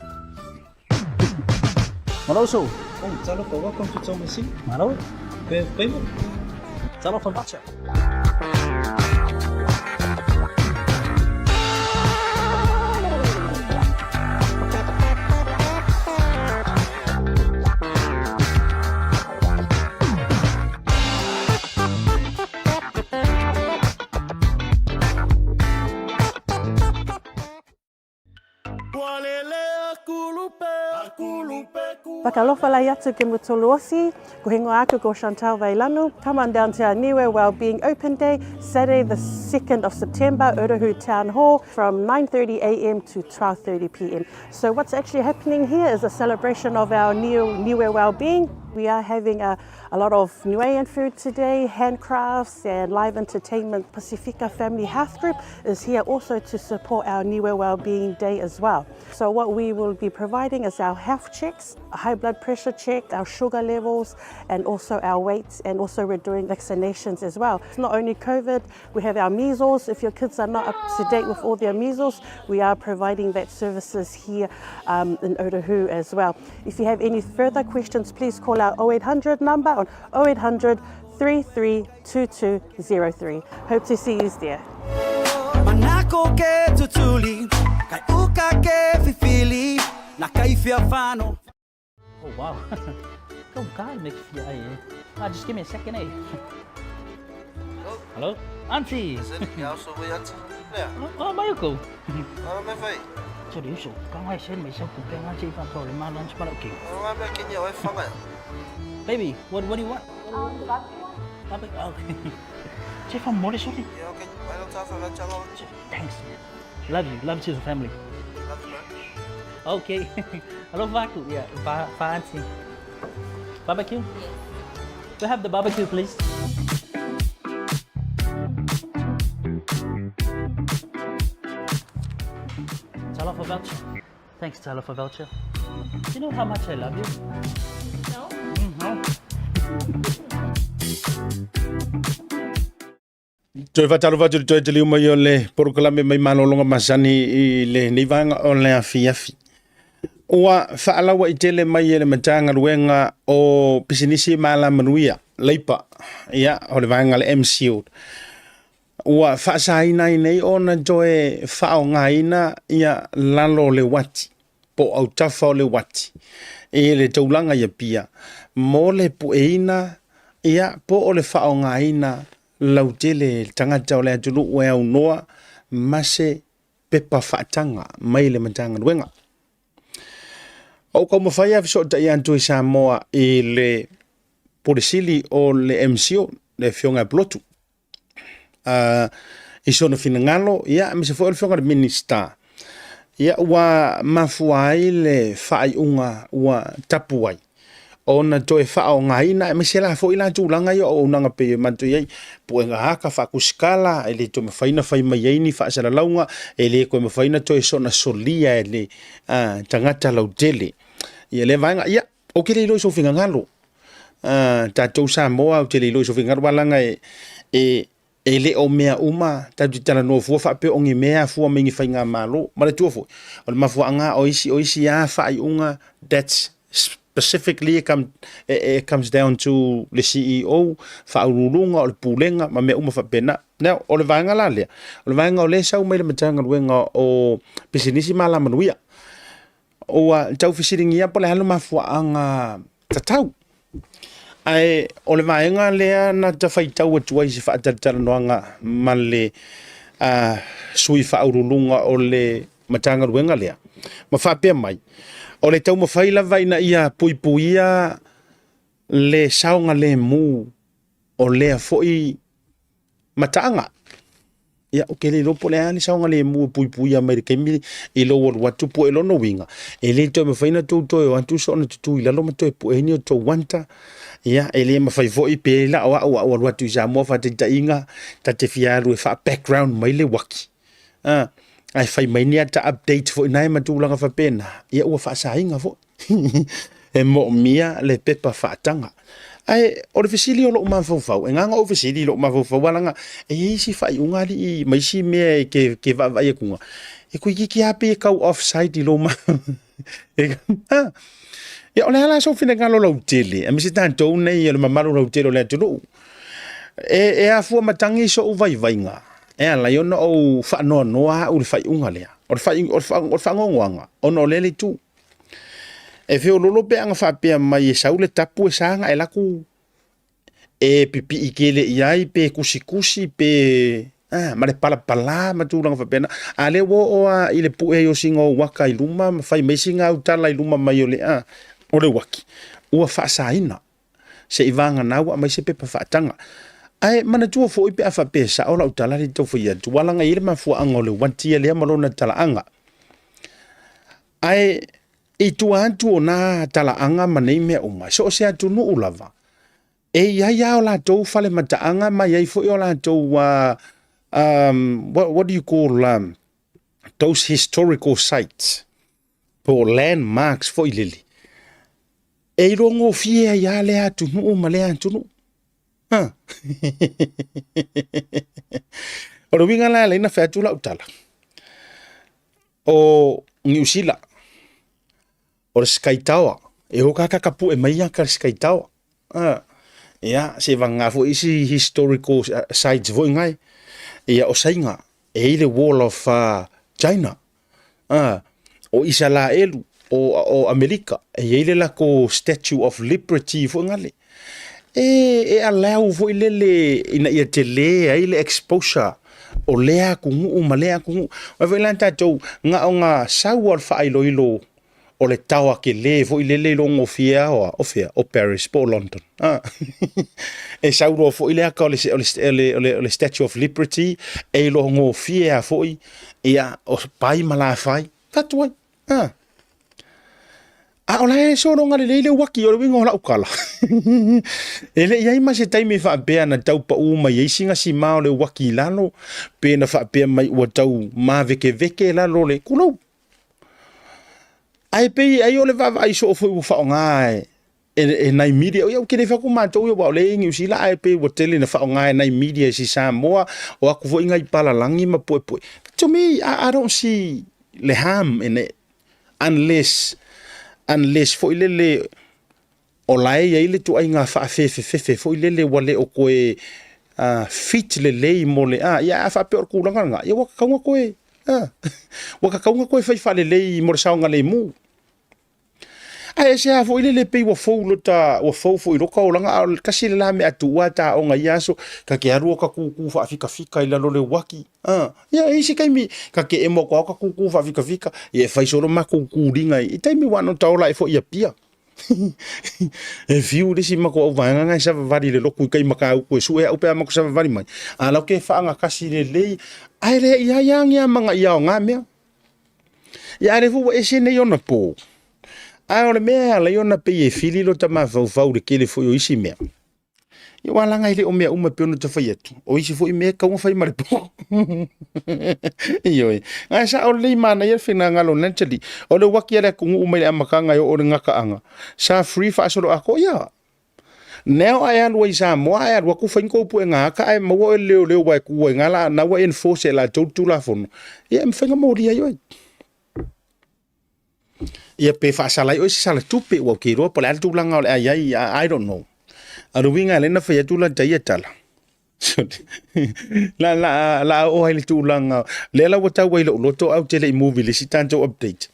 Maroso. Oh, talo ko welcome to Thomasin. Maro. Pemo. Talo for matcha. Whakalofa lai atu ke Mutuluosi, ko hingoa aku ko Chantal Vailanu. Come on down to our Niue Wellbeing Open Day, Saturday the 2nd of September, Urahu Town Hall, from 9:30 a.m. to 12:30 p.m. So what's actually happening here is a celebration of our Niue Wellbeing. We are having a lot of Niuean food today, handcrafts and live entertainment. Pacifica Family Health Group is here also to support our Niue Wellbeing Day as well. So what we will be providing is our health checks, a high blood pressure check, our sugar levels, and also our weights, and also we're doing vaccinations as well. It's not only COVID, we have our measles. If your kids are not up to date with all their measles, we are providing that services here in Urahu as well. If you have any further questions, please call our 0800 number on 0800 332203. Hope to see you there. Manako ke tutuli, kai uka ke fifili, na kai fiafano. Oh wow. Go guy make fia eh. Just give me a second eh. Hello? Auntie. Ja, so we at. Ja. Oh, Mayuko. Me vai. Sorry, Uso. Kang ai sen me sa ku kang ai pa for ma lunch para okay. Nga me kinya o fanga. Baby, what do you want? The barbecue one? Barbecue. Okay. Che from more sorry. Yeah, okay. I don't have a channel. Thanks. Love you to the family. Love you. Okay. Hello, Vaku. Yeah, fancy. Barbecue? Yes. We have the barbecue, please. voucher. Thanks, Tyler, for voucher. Do you know how much I love you? No. No. Toi whataru watu toi te liu mai o le porokalame mai malolonga masani I le nivanga o le afi. Ua whaalawa I tele mai e le matanga ruenga o pisinisi mala manuia, leipa, ia, o le vanga le MCO. Ua whaasaina I nei ona joe whaongaina ia lalo le wati, po au tafa o le wati. E le taulanga ia pia, mo le pueina, ia po o le whaongaina, lau tele tangata o le atunu ue au noa mase pepa whaatanga mai le matanga ruenga. O kau mawhai afiso ta I antu I Samoa I le poresili o le MCO, le fionga plotu. I sona finangalo, ia, me se foi le fionga le minister. Ia, ua mafuai le whai unga, ua tapuai. Ona toe whao ngaina, me se la fo ila tūlanga I o unanga pe mantu iei, puenga haka whakuskala, ele to mawhaina whai mai eini, whaasara launga, ele koe mawhaina toe sona solia, ele tangata lau tele. Ia le vaenga, ia, o ke leilo so finga ngalo. Tātou Samoa, o te leilo so finga ngalo, walanga e le o mea uma, tātou tala no fua whape o ngi mea fua mingi whainga malo, mara tua fua. O le mafua anga oisi a whai unga, that's specifically it comes down to the CEO, whaururunga o le pūlenga, ma mea uma whapena. Now, o le vaenga la lea. O le vaenga o le sau mai le matanga ruenga o pisinisi mala manuia. O tau fisiringi ia po le halo mafua anga tatau. Ai, o le vaenga lea na ta whaitau atua I se whaatatara noanga ma le sui whaururunga o le matanga ruenga lea. Ma whapea mai. O le tau mawhaila vaina ia puipuia le saunga le mu o lea foi matanga. Ia o ke le lopo le ani saunga le mu puipuia mai ke mi I lo watu po elo no winga. E le tau mawhaina tau toi o antu so na tutu ila lo matoi po eni o tau wanta. Ia e le mawhai foi pe la o watu I Samoa whatita inga ta te fiaru e wha background mai le waki. Ai fai mai ni ata update fo nai matulanga fa pena ia ua fa sainga fo e mo mia le pepa fatanga ai o le fisili o lo ma fo fo nganga o fisili lo ma fo fo walanga e isi fai unga li mai si me ke va vai kunga e ku ki ape ka offside lo ma e ia ole ala so fina ngalo lo tele e mi se tanto nei le mamalo lo tele le tulu e a fu matangi so vai vainga e ala yo no fa no a u fa unga lea o fa ngongwanga ono lele tu e fe o lolo pe anga fa pe mai sa ule tapu sanga e laku e pipi ikele iai pe kusikusi pe ma le pala ma tu lang fa pena ale wo o ile pu e yo singo waka iluma fa mai singa u tala iluma mai ole o le waki u fa saina se ivanga na wa mai se pe fa tanga ai mana tua fo ipe afa pesa ola utala ri to fia tu wala nga ile mafu angole wanti le malona tala anga ai e tu antu ona tala anga manei me uma so se atu no ulava e ya ola to fale mata anga ma ya fo ola to what do you call those historical sites for landmarks fo ilili e rongo fia ya le atu no ma le atu no o lo winga la ina fa tula utala o New Zealand o Sky Tower e ho ka kapu e mai ka Sky Tower ya se vanga fo isi historical sites vo ngai e o sainga e le wall of China o isala elu o America e ile la ko Statue of Liberty fo ngale e allow vo ilele ina ia tele ai le exposure o lea kungu malea kungu wa velanta to nga sawa fa ilo o le tawa ke le vo ilele lo ngofia o Paris po London e sauro fo ile ka le Statue of Liberty e lo ngofia fo ia o pai mala fai fatwa ola e so ronga le waki o wingo la ukala ele ia ima se taimi fa be na tau pa uma ye singa si ma le waki lalo pe na fa pe mai o tau ma veke la lo le kulo ai pe ai ole va vai so fo fa ngai e nai media o ke le fa ko mato o wa le ngi si la ai pe wo tele na fa ngai nai media si Samoa o aku fo ingai pala langi ma po to me I don't see le harm in it unless fo ile o lai ile tu ai nga fa fe fo ile wale o koe fit le mo le ya fa pe ku langa nga ya wa ka nga koe wa ka nga koe fa le mo sa nga le mu ai se fo ile le pe wa fo lo ta wa fo ilo ka langa ka si la me atu wa ta o nga yaso ka ke aru ka ku fa fika ila lo le waki ya isi kai mi ka ke emo ka ku fa fika e fa so lo ma ku ringa i tai mi wa no ta ola fo ia pia e viu de si mako va nga sa vari le loku kai maka ku su e upe mako sa vari mai ala ke fa nga kasi le ai le ya manga ya nga me ya le fu e se ne yo na po ai ole me ala yo na pe e fili lo ta ma va de ke le fo yo isi me yo wala nga ile o me uma pe no ta fa yetu o isi fo i me ka un fa i mare po yo ai sa ole mana ye fina nga lo nentali ole waki ele ku uma le amaka nga yo o nga ka anga sa free fa so ako ya now I always am why I ku fa ko pu nga ka ai mo le wa ku nga la na wa enforce la tu la fon ye me fa mo dia yo ia pe fa sala o sala tupe wa ke ro pala tu langa I don't know aru winga le na fa tu la tai tala la o hai tu langa le la wata wa lo to au tele movie le sitanto update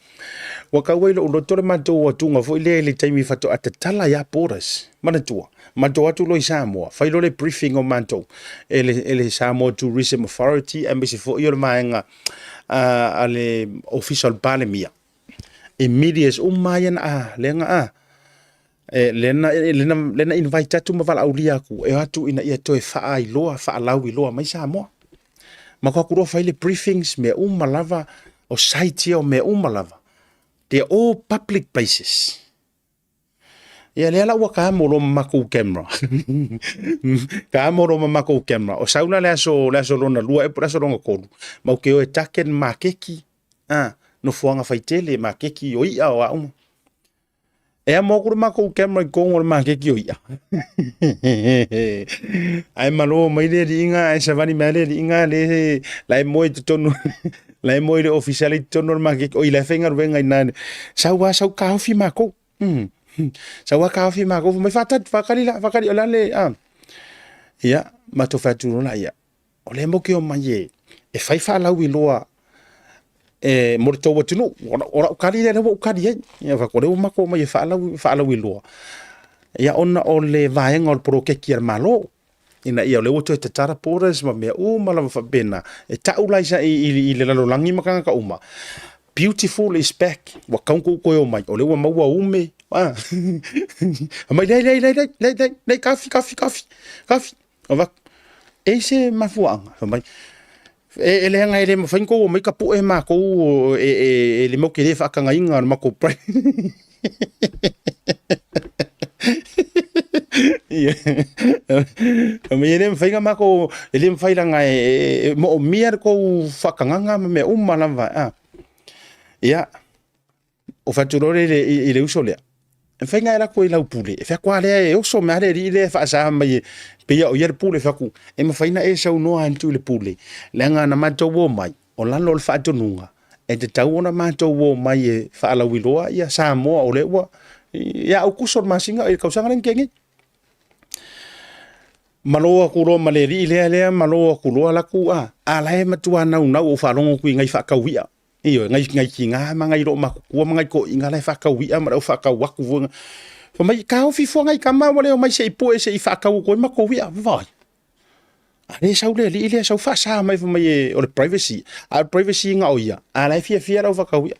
wa ka wa lo to ma to wa tu nga fo le tai mi fa to atatala ya poras mana tu ma to atu lo Samoa fa lo le briefing o manto ele Samoa Tourism Authority embassy fo yo maenga ale official palemia immediate mayan lenga lena invite tu ma vala aulia ku e atu ina ia to fa ai loa fa lawi loa mai Samoa ma ko ku ro faile briefings me malava o site o me malava they all public places ia le ala wa ka mo lo mako camera ka mo lo mako camera o sauna le so lona lua e por so longa ko ma ke o taken makeki no fuanga faitele ma keki o ia o au e mo ko ma ko camera ko ngol ma keki o ia ai malo mai le inga ai savani male inga le lai moi tonu lai moi le official tonu ma keki o ile fenga venga ina sa ka fi ma ko sa wa ka fi ma ko mai fatat fakali ola le ia ma to fatu na ia o le mo ke o mai e fai fa la wi loa mo to wa tunu ora kali le wo kali ya va ko le ma ko mai fa la wi lo ya ona o le vaenga o pro ke kier malo ina ia le wo to te tara pores ma me ma la fa bena e ta ulai sa i le lo langi ma ka uma beautiful is back wa kan ko o mai o le wa ma ume mai le kafi o va ese ma fuanga mai ele nga ele mo fain ko mai ka pu e ma ko le mo ke le fa ka inga ma ko pre me ele fain ma ko ele fain nga mo mier ko fa ka nga me malava ya o fa turore ile usole fain nga era ko ila pule fa kwa le o so ma le ile fa sa mai pe o yer pule fa ku e ma faina e sa no antu le pule le nga na mato wo mai o la lo fa to nunga e te tau na mato wo mai e fa la wiloa ya Samoa o le wa ya o kusor masinga e ka sanga ngengi malo ku ro maleri le malo ku lo la ku la e matua na o fa longo ku ngai fa ka wia iyo ngai kinga ma ngai ro ma ku ma ngai ko inga le fa ka wia ma fa ka wa ku vo fa mai ka o fi fo ngai ka ma wale o mai se po e se fa ka ko ma ko wia vai ale sa ule ile sa fa sa mai fa mai o privacy nga o ia ala fia ro fa ka wia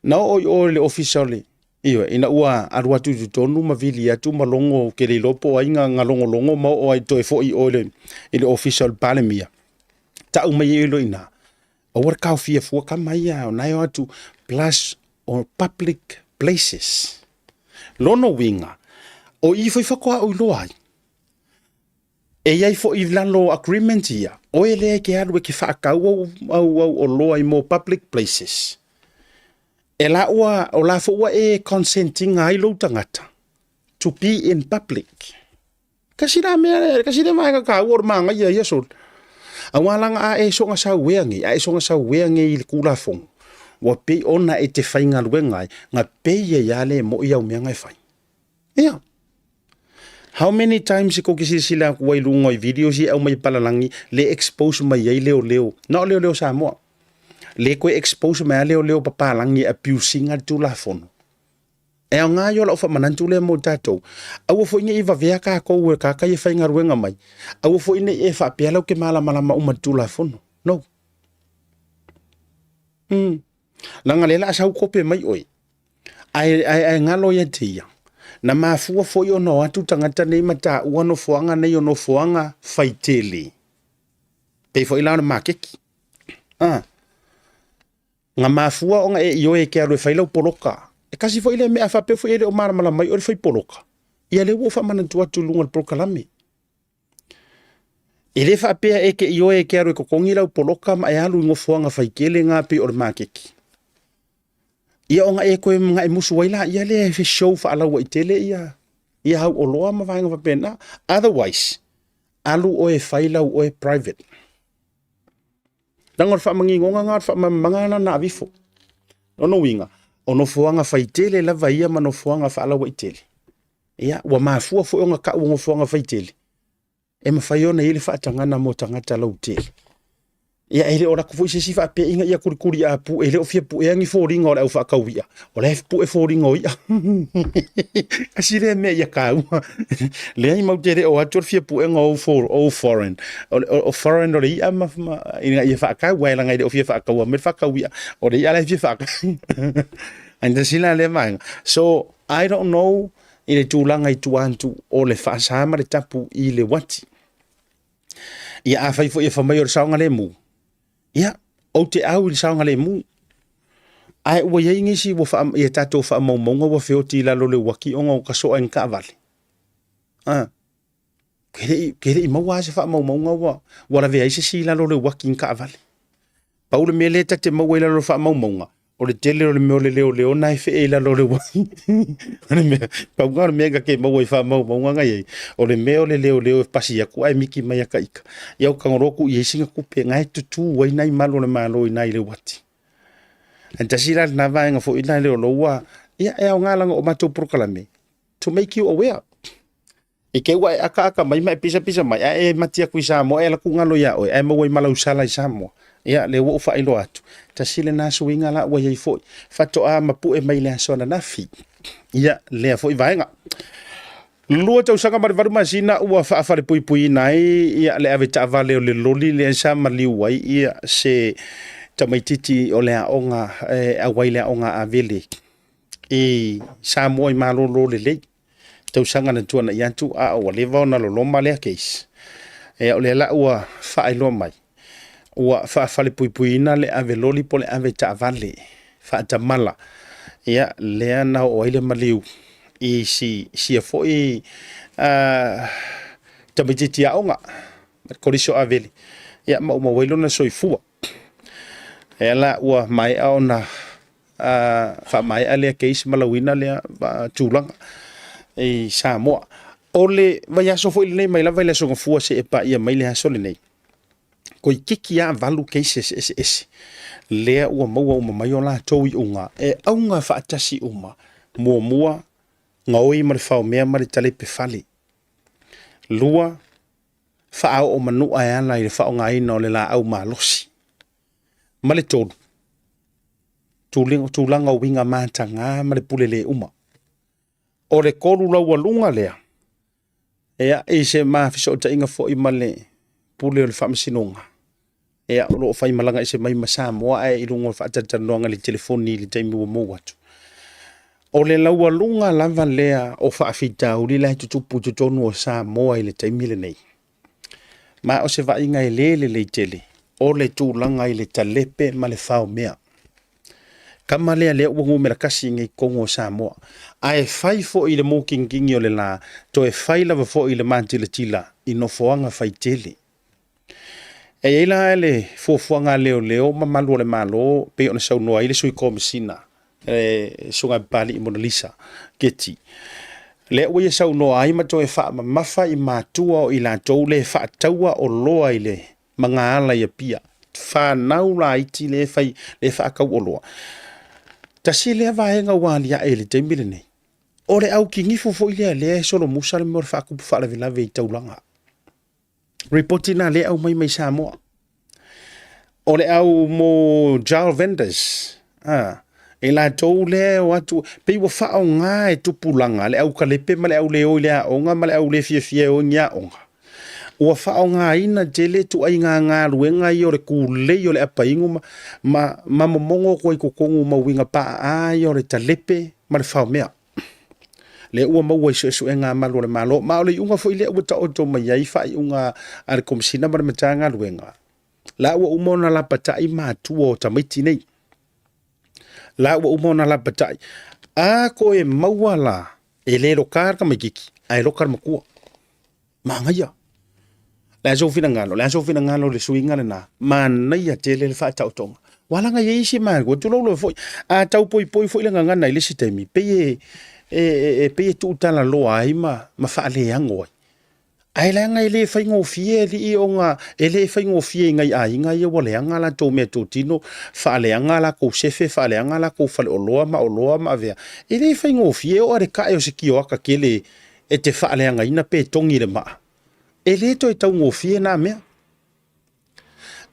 no o le officially iyo ina ua arua tu tonu ma vili atu malongo ke le lopo ainga ngalongo ma o ai to fo i ole ile official palemia ta u mai ilo ina o war ka fia fo ka mai ya na yo atu plus on public places lono winga o i foi fa ko o lo ai e ai fo i lalo agreement ia o ele ke alu ke fa ka o lo ai mo public places E la ua, o la fo ua e consenting ai lo tangata to be in public. Kasi na mea, kasi na mga kakawar mga iya sol. Awalang a e songa sa weangi, a e songa sa weangi il kulafong. Wa pe ona e te whainga luengai, nga pe ye yale mo iau mea ngai whai. Ia. How many times ko kisi sila kuwai lungoi videos i au mai palalangi le expose mai yei leo. Na leo Samoa. Le koe expose mai leo papalangi abusing at tulafono. E o ngā yo la ufa manantu le mo tatou. Awa fo ine iwa vea ka kou ka kai whainga ruenga mai. Awa fo ine e wha pealau ke malama umatula fono. No. Langa lela asau kope mai oi. Ai ngalo ya tia. Na mafua fo yo no atu tangata nei mata uano foanga nei ono foanga faitele. Pe fo ilana makeki. Nga mafua o nga e yo e ke aru failau poloka. E kasi fo ile me afa pe fo ile o maramala mai o fai poloka. Ia le wo fa manantua tulunga polokalame. Ile fa pe e ke yo e ke aru ko kongila poloka ma e alu ngo foanga faikele nga pe o makeki. Ia o nga e koe mga e musu waila, ia le fe show fa ala wa itele ia. Ia hau o loa ma vaenga fa pena. Otherwise, alu o e whailau o e private. Nangor fa mangi ngonga ngar fa mangana na avifo. Ono winga. Ono fuanga fa itele la vaia ma no fuanga fa ala wa itele. Ia, wa mafua fo nga ka uongo fuanga fa itele. E mawhaiona ili fa atangana mo tangata lau tele. Ia ele ora ko foi se fa pe inga ia kurikuri a pu ele ofia pu e ngi foringa ora ufa kawia ora pu e foringa ia asire me ia ka le ai mau tere o atur fia pu enga o foreign o foreign ora ia ma inga ia fa ka wa langa ofia fa ka wa me fa kawia ora ia le fia fa and the sila le mang so I don't know ile tulanga I tuantu o le fa sama le tapu ile wati ia a fai fo ia fa mai or saunga le mu. Ia, o te au i saunga le mu. Ai ua iei ngisi wa wha ia tatou wha maumonga wa whioti la lo le waki onga o kasoa en ka vale. Kere i maua se wha maumonga wa la vea ise si la lo le waki en ka vale. Paule me le te maua i la lo wha maumonga. O le tele o le meo le leo nai fe e la lo le waki. Paunga mega ke maua i wha maumonga ngai. O le meo le leo pasi aku ai miki mai aka ika. Iau kangoroku i esinga kupe ngai tutu wai nai malo le malo i nai le wati. En tasira na vaenga fo i nai leo loa. Ia e au ngalanga o matou prokalame. To make you aware. I ke wai aka mai mai pisa mai. E matia kui Samoa e la ku ngalo ia oi. E mawai malau sala i Samoa. Ia le wo fa ilo atu. Tasile na suinga la wa yei foi. Fato a mapu e mai le sona na fi. Ia le foi vaenga. Lua tau sanga marivaru masina ua fa afare pui nai ia le ave ta vale o le loli le sa maliu wai ia se tamaititi o le aonga a wai le aonga a vele. E sa moi malo lo le tau sanga na tuana iantu a o le vaona lo loma le case. E o le la ua fa ilo mai. Ua fa afale pui na le ave loli po le ave ta vale. Fa ta mala. Ia le ana o ile maliu. I si a foi tamititi aonga koriso aveli ia ma wailo na soifua ela ua mai aona fa mai ale case malawina le tulanga e Samoa ole vai aso foi nei mai la vai la so fua se pa ia mai le aso le nei ko kiki ya valu cases es le ua mau mai ola toi unga e aunga fa atasi uma mua ngoi mari fao mea mari tale pe fali. Lua, fao o manu aia la i fao ngai no le la au malosi. Male tonu. Tulanga winga mata ngā mare pulele uma. O le koru lau alunga lea. Ea e se maa fiso o ta inga fo i male pule o le whamasinonga. Ea o loo whai malanga i se mai Samoa e ilunga whaatatanuanga le telefoni le taimi ua mou atu. O le laua lunga lava lea o whaafita uli lai tutupu tutonu o Samoa i le taimile nei. Ma o se vainga i le tele. O le tūlanga i le talepe ma le whao mea. Kama lea lea uangu mera kasi ngai kongo o Samoa. A e whai fo i le mōkingingi o le la. To e whai lava fo i le mantila tila. I no foanga whai tele. E eila le fuafuanga leo ma malu le malo. Pe ona sau noa i le sui komisina. sunga pali i Mona Lisa keti le o ia sau no ai ma to e fa mafa i matua o i la tou le fa taua o loa i le manga ala ia pia fa naula iti le fa ka o loa tasi le vaenga wali a ele te mile nei ore au ki ngifo fo ile le solo musa le mo fa ku fa la vila ve taulanga reportina le au mai Samoa ore au mo jar vendors e la tau le watu pe wo fa o nga e tupulanga le au kalepe ma le au le o le onga ma le au le fie o nya onga o fa o nga ina jele tu ai nga ruenga i ore ku le yo le apa ingu ma mongo ko kongu ma winga pa ai ore talepe ma le fa mea le ua maua isu nga malo le malo ma le unga fo ile o ta o to mai ai fa unga ar komsina ma le tanga ruenga la ua umona la pata i ma tuo ta miti nei la ua umona la patai a ko e mauala e le lokar ka makiki ai lokar makua mangaya la so fina ngalo le suinga na man ia tele le fa tau tonga wala nga yesi ma go tu lo fo a tau poi fo ile nga na ile sitemi pe pe tu tala lo ai ma fa le ango ai la nga ile fa ngo fie li onga ele fa ngo fie ngai ai nga ye wala nga la to me to tino fa le nga la ko sefe fa le nga la ko fa o loa ma vea ele fa ngo fie o re ka e o sikio aka kele e te fa le nga ina pe tongi le ma ele to e tau ngo fie na me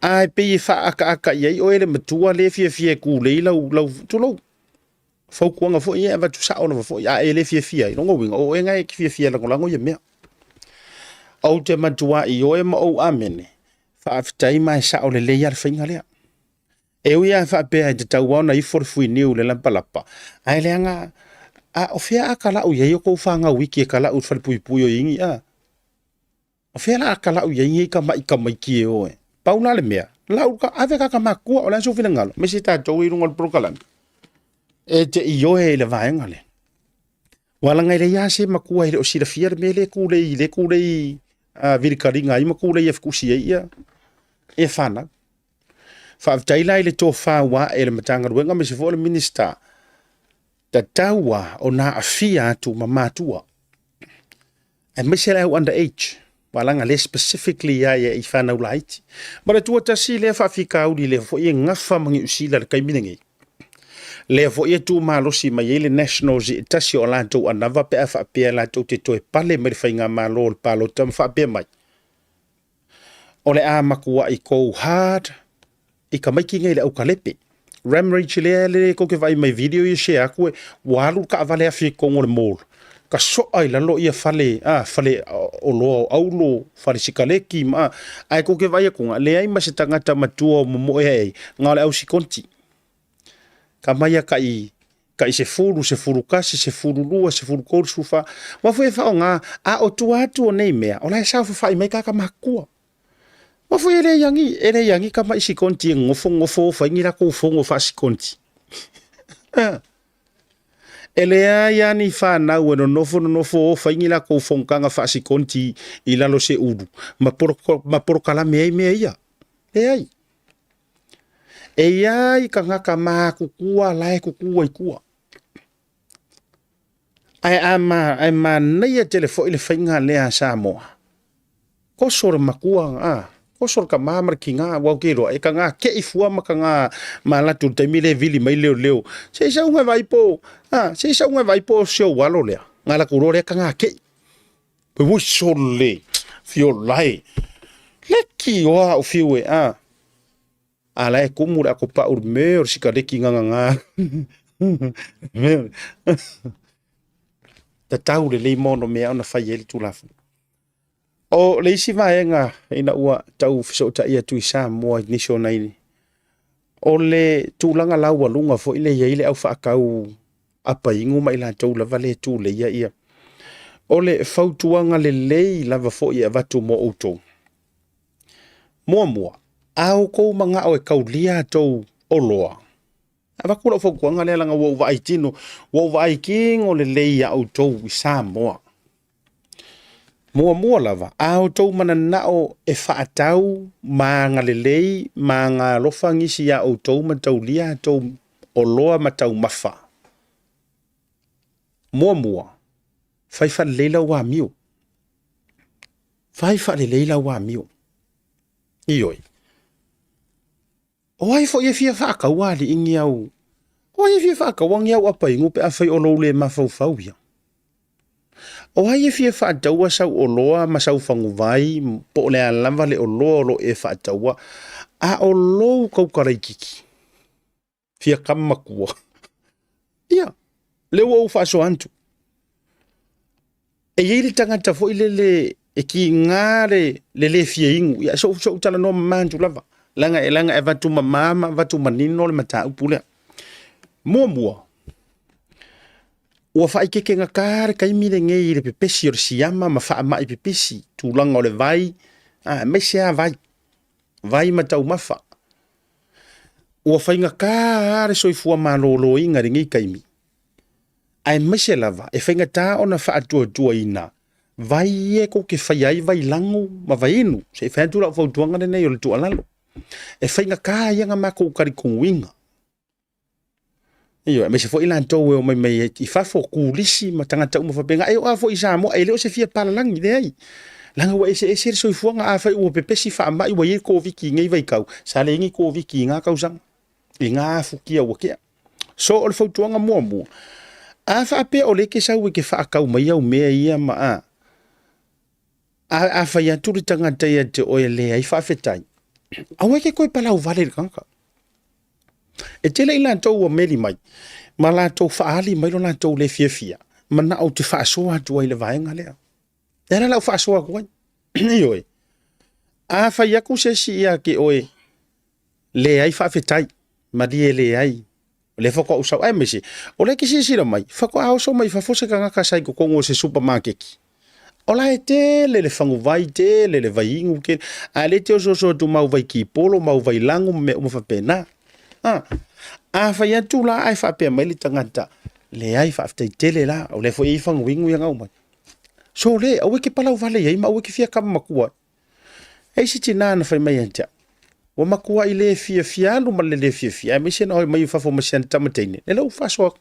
ai pe fa aka ye o ele matua le fie ku le lau tu lo fa ku nga fo ye va tu sa ona fo ya ele fie no ngo winga o nga e fie la ko la ngo ye me au te matua i oe ma o amene fa aftai mai sa o le le yar finga le e uia fa pe te tau ona i for fui niu le lampalapa ai le nga a o fia akala u ye ko fanga wiki kala u fal pui o ingi o fia la akala u ye ka mai ki o paula le mea la u ka ave ka maku o la so fina ngalo me sita to i rungol prokalan e te i oe le vaenga le wala ngai le ya se maku ai le o sira fia me le ku le virikaringa i makule ia fkusi ia e fana fa taila ile to fa wa ele matanga ruenga me se fo le minister ta tawa ona afia tu mamatua e me se la under age wala nga le specifically ya i fana ulaiti but tu ta si le fa fika u le fo i ngafa mangi usila le kaiminengi le fo i tu malo si mai le nationals i tasi o la tu anava pe fa pe la tu te to pale me fainga malo palo tam fa pe mai ole a makua i ko hard i ka maiki ngai le au kalepe ramrage le ko ke vai mai video i share ko walu ka vale afi ko ngol mol ka so ai la lo ia fale o lo au lo fale sikaleki ma ai ko ke vai ko le ai masitanga tamatua mo e ngale au sikonti kamaya kai se furu kasi se furu lua se furu kor sufa wa foi fa nga a o tu nei mea ola sa fa mai ka makua wa foi ele yangi kama isi konti ngofo fa ngira ko fongo fa si konti ele ya ni fa na bueno no fa ngira ko fonkanga fa si konti ila lo se udu ma por kala me ia e ai e ai ka ngaka ma kukua lai kukua i kua ai ama nei telefo ile fainga le a Samoa ko sor makua ko sor ka mamar kinga wa kero e ka nga ke ifua maka nga mala tu te mile vili mai leo se sa unga vai po sio walo le ngala kurore ka nga ke pe wo sole fio lai leki wa fiwe ala e kumura ko pa ur me or sikareki nga ta tau le mono me ona fa yeli tu lafu o le isi vaenga ina ua tau fiso ta ia tu Samoa nisho nai o le tulanga laua lunga fo ile ia ile au fa kau apa ingu mai la tau lava le tu le ia o le fautuanga le lava fo ia vatu mo auto mua au ko manga o e kaulia tou oloa ava kula fo kuanga le langa wo vai tino wo vai king o le leia auto i Samoa mua lava au tou mana nao e whaatau manga lelei manga lofangisi ya auto matau lia tou o loa matau mafa. Mua. Fai fa leila wa miu. Fai fa leila wa miu. Ioi. O ai fo ye fia fa ka wali ingi au. O ye fia fa ka wangi au apa ingu pe afai o lo le mafau ia. O ai fia fa taua sau o loa ma sau fangu vai po le alamba le o lo e fa taua a o lo kau karai kiki. Fia kamakua. Ia. Le wo fa so antu. E yele tangata fo ile e ki ngare le fia ingu. Ia so tala no mantu lava. Langa e vatu mama, vatu manino le mata upule. Mua. Ua fai keke nga kare kai mire ngei le pepesi o le siyama ma faa mai pepesi. Tūlanga o le vai. Mesea vai. Vai matau mafa. Ua fai nga kare soifua malolo inga ringi kaimi. Ai mese lava. E fai nga ta ona faa tua ina. Vai e ko ke fai ai vai langu ma vai inu. Se fai tura fau tuanga nei o le tua lalo. E fai nga kaya nga mako ukari kunguinga. Iyo, me se fo ilan tau e o mai i fafo kulisi ma tangata uma fapenga. Ai o a fo i Samoa, ai leo se fia palalangi de ai. Langa wa ese so i fuanga a fai ua pepesi fa mai wa ye ko viki ngai vai kau. Sa le ngi ko viki nga kau sang. I nga fukia wa kia. So o le fau tuanga mua. A fa pe o le ke sa we ke fa kau mai au mea ia ma a. A fa ya turi tangata ia te o le ai fa fetai. Awe ke koe palau vale kanka. E tele i lantou ua meli mai. Ma lantou faali mai lo lantou le fia. Ma na au te faasoa atu ai le vaenga lea. Era lau faasoa kuai. Ioi. A fai aku se si ia ke oe. Le ai faafetai. Ma die le ai. Le foko usau ai mesi. O le ki sisira mai. Fako a oso mai fafose ka ngaka sai kukongo se supermarket. Ola e tele le fangu vai tele le vai ingu ke. A le te oso tu mau vai ki polo, mau vai langu me umafapena. A fai atu la ai fa pe mai le tangata. Le ai fa aftai tele la. O le fo i fangu wingu yang au mai. So le, awe ke palau vale yai ma awe ke fia kama makua. Ei si tina na fai mai antia. Wa makua i le fia alu ma le fia. Me se na hoi mai fafo masian tamateine. Le lau fasoa.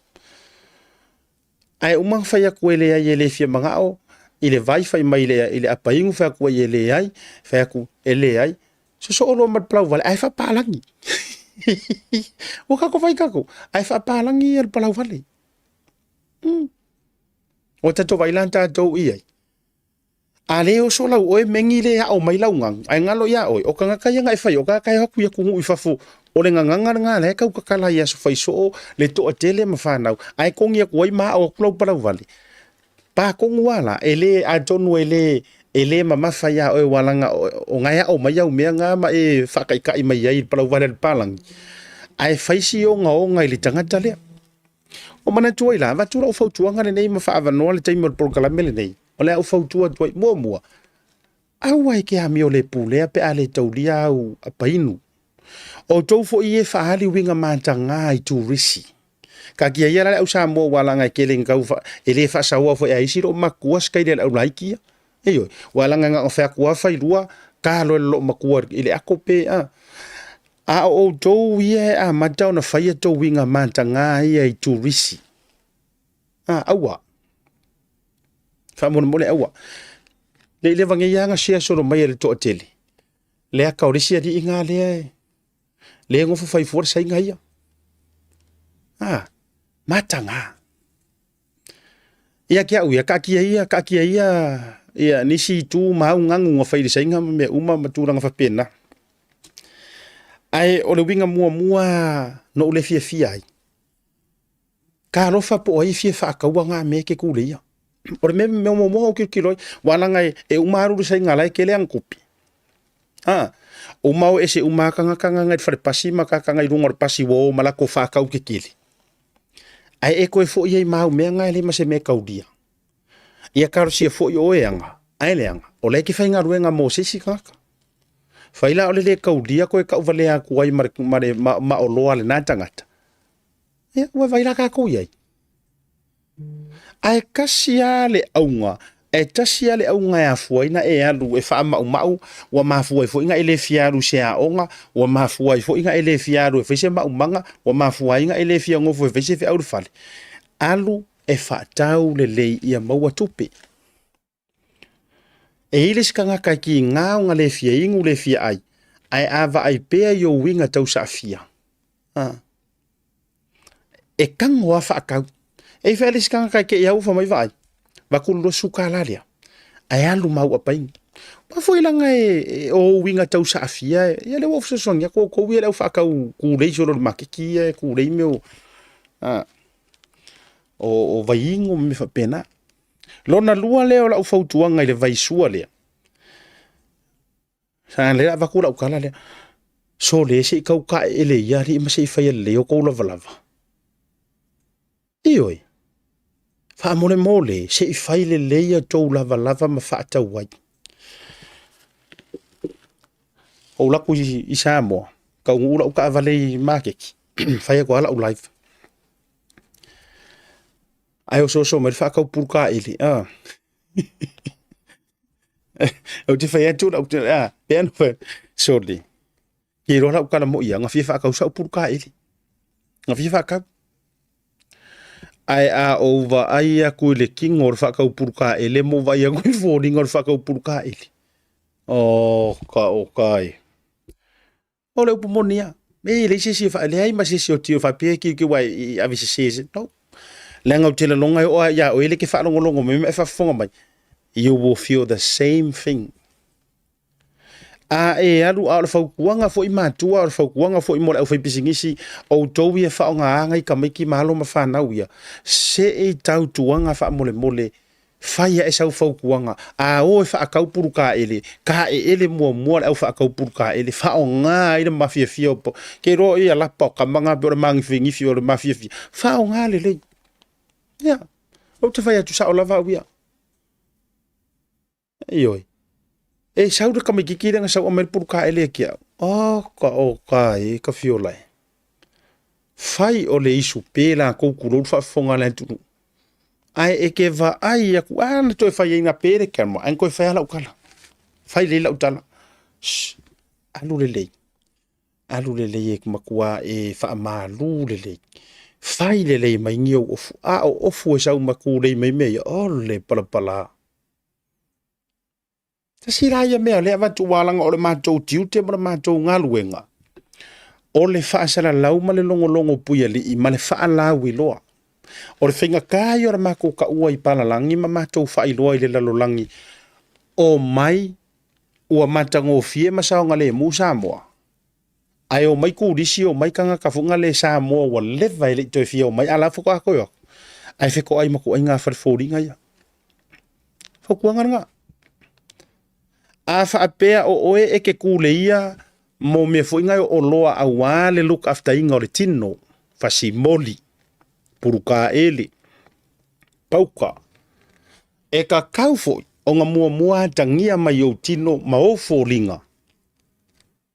Ai umang fai aku ele ai ele fia mga o. Ile vai fai mai ile apa ingu fai aku ele ai. Fai aku ele ai. So olo mat palau vale. Ai fa palangi. O kako vai kako. Ai fa palangi al palau vale. O tato vai lanta tau iai. A leo so lau oe mengi le au mai lau ngang. Ai ngalo ia oe. O ka ngaka ia ngai fai. O ka kai haku ia kungu i fafo. O le ngangangar ngā le kau kakala ia so fai so le toa tele ma whanau. Ai kongi a kuai maa o kulau palau vale. Pa kongu wala. Ele a tonu ele ma mawhai a oe walanga o ngai au mai au mea ngā ma e whakaikai mai ai palau vale le palangi. Ai faisi o ngā o ngai li tangata lea. O mana tuai la, vatura o fautua ngane nei ma whaavanoa le taimi o le polokalamele nei. O lea o fautua tuai mua. Au ai ke hami o le pulea pe a le taulia au apainu. O tau fo i e whaali winga mātanga i tūrisi. Ka kia ia le au Samoa walanga ke le ngau e le whasaua fo e aisiro makua skai le au laikia. Eyo, walanga ngā o whakua whairua, ka lo lo makua i le ako pe a. A o tau ia a matau na whaia tau winga mātanga ia i tūrisi. Aua. Whamona mole aua. Le vange ia ngā sea soro mai le toa tele. Le a kaurisia di inga lea e. Le ngofu whaifuara sa inga ia. Matanga. Ia kia uia, ka kia ia. Ia nisi tu mau ngangu ngā whairi sa inga me uma maturanga whapena. Ai o le winga mua no le fia ai. Ka rofa po ai fia whakaua ngā me ke kule ia. O le me o kiroi, walanga e umaru sa inga lai ke le angkupi. O mau e se umakanga ngai wharepasi makakanga i runga pasi wo malako whakau ke kili. Ai e koe fo iei mau mea ngai le mase me kaudia. Ia karo sia fo i oe anga, ai le anga. O le ki whainga ruenga mo sisi kaka. Whaila o le kaudia koe kau vale a kuai ma o loa le nātangata. Ia, ua vaila ka kou iei. Ai kasia le aunga, e tasi ale au ngai afuaina e alu e wha mau wa mafuai fo inga ele fiaru se a onga wa mafuai fo inga ele fiaru e whaise manga wa mafuai inga ele fia ngofo e whaise fi auru fale alu e wha tau le lei ia maua tupe e ile skanga kai ki ngā unga le fia ingu le fia ai ava ai pea yo winga tau sa fia e kango a wha akau e wha ile skanga kai ke iau wha mai vai Bakulu suka lalia. Ayalu mau apa ini? Ma foi langa o winga tau sa afia. Ya le wofu songa ko wi le fa ka ku le jolo makiki ku le meu. O vaingo me fa pena. Lona lua le o la fa tuanga le vai sua le. Sa le va ku la ukala le. So le se ka ka ele ya ri ma se fa le o ko la valava. Ioi. Fa mole se I faile leia tou lava ma fa tau wai. O la ku I Samoa, ka ula uka vale market. Fa ko ala live. Ai so me fa ka purka ili. O te fa tu la ben so li. Ki ro la uka la mo ia nga fa ka sa purka ili. Nga fa ka ai a over ai a ku le king or fa ka purka ele mo vai a ku foni ngor fa ka purka ele o kai o le pumonia me le se fa le ai ma se o tio fa pe ki wai a vi se no le ngau tele longa o ya o ele ki fa longo me fa fonga mai you will feel the same thing e alu a fa kuanga fo I matua fa kuanga fo I mo fa pisingisi o towi e fa nga ngai ka miki malo ma fa na uia se e tau tuanga fa mole fa ia e sa fa kuanga a o fa ka puruka ele ka ele mo au fa ka puruka ele fa o nga ile mafia fio ke ro ia la po ka manga por mang fingi fio le mafia fa o nga le ya o te fa ia tu sa o lava uia ioi e sauda ka mikiki nga sa o mer purka ele kia o ka fiolai fai o le isu pela ko kuro fa fonga la tu ai e ke va ai ku ana to fai ina pere kama an ko fai la ukala fai le la utala alu le e makua e fa malu le fai le mai ngio o fu sa maku le mai me o le pala Tasi raya mea le avatu walanga o le mātou tiute ma le mātou ngaluenga. O le whaasara lau ma le longo puia li I ma le whaalau I loa. O le whinga kai o le mako ka ua I palalangi ma mātou whailoa I le lalolangi. O mai ua matango fie masaonga le mu Samoa. Ai o mai kurisi o mai kanga kafunga le Samoa wa lewa I le toi fie o mai ala fuko a koe. Ai whiko ai mako ai ngā wharifōringa ia. Whakuanga nga. A whaapea o oe e ke kule ia mo me fuinga o loa a wale look after inga o le tino fasi moli puruka ele pauka e ka kaufo o ngā mua tangia mai o tino ma o fōringa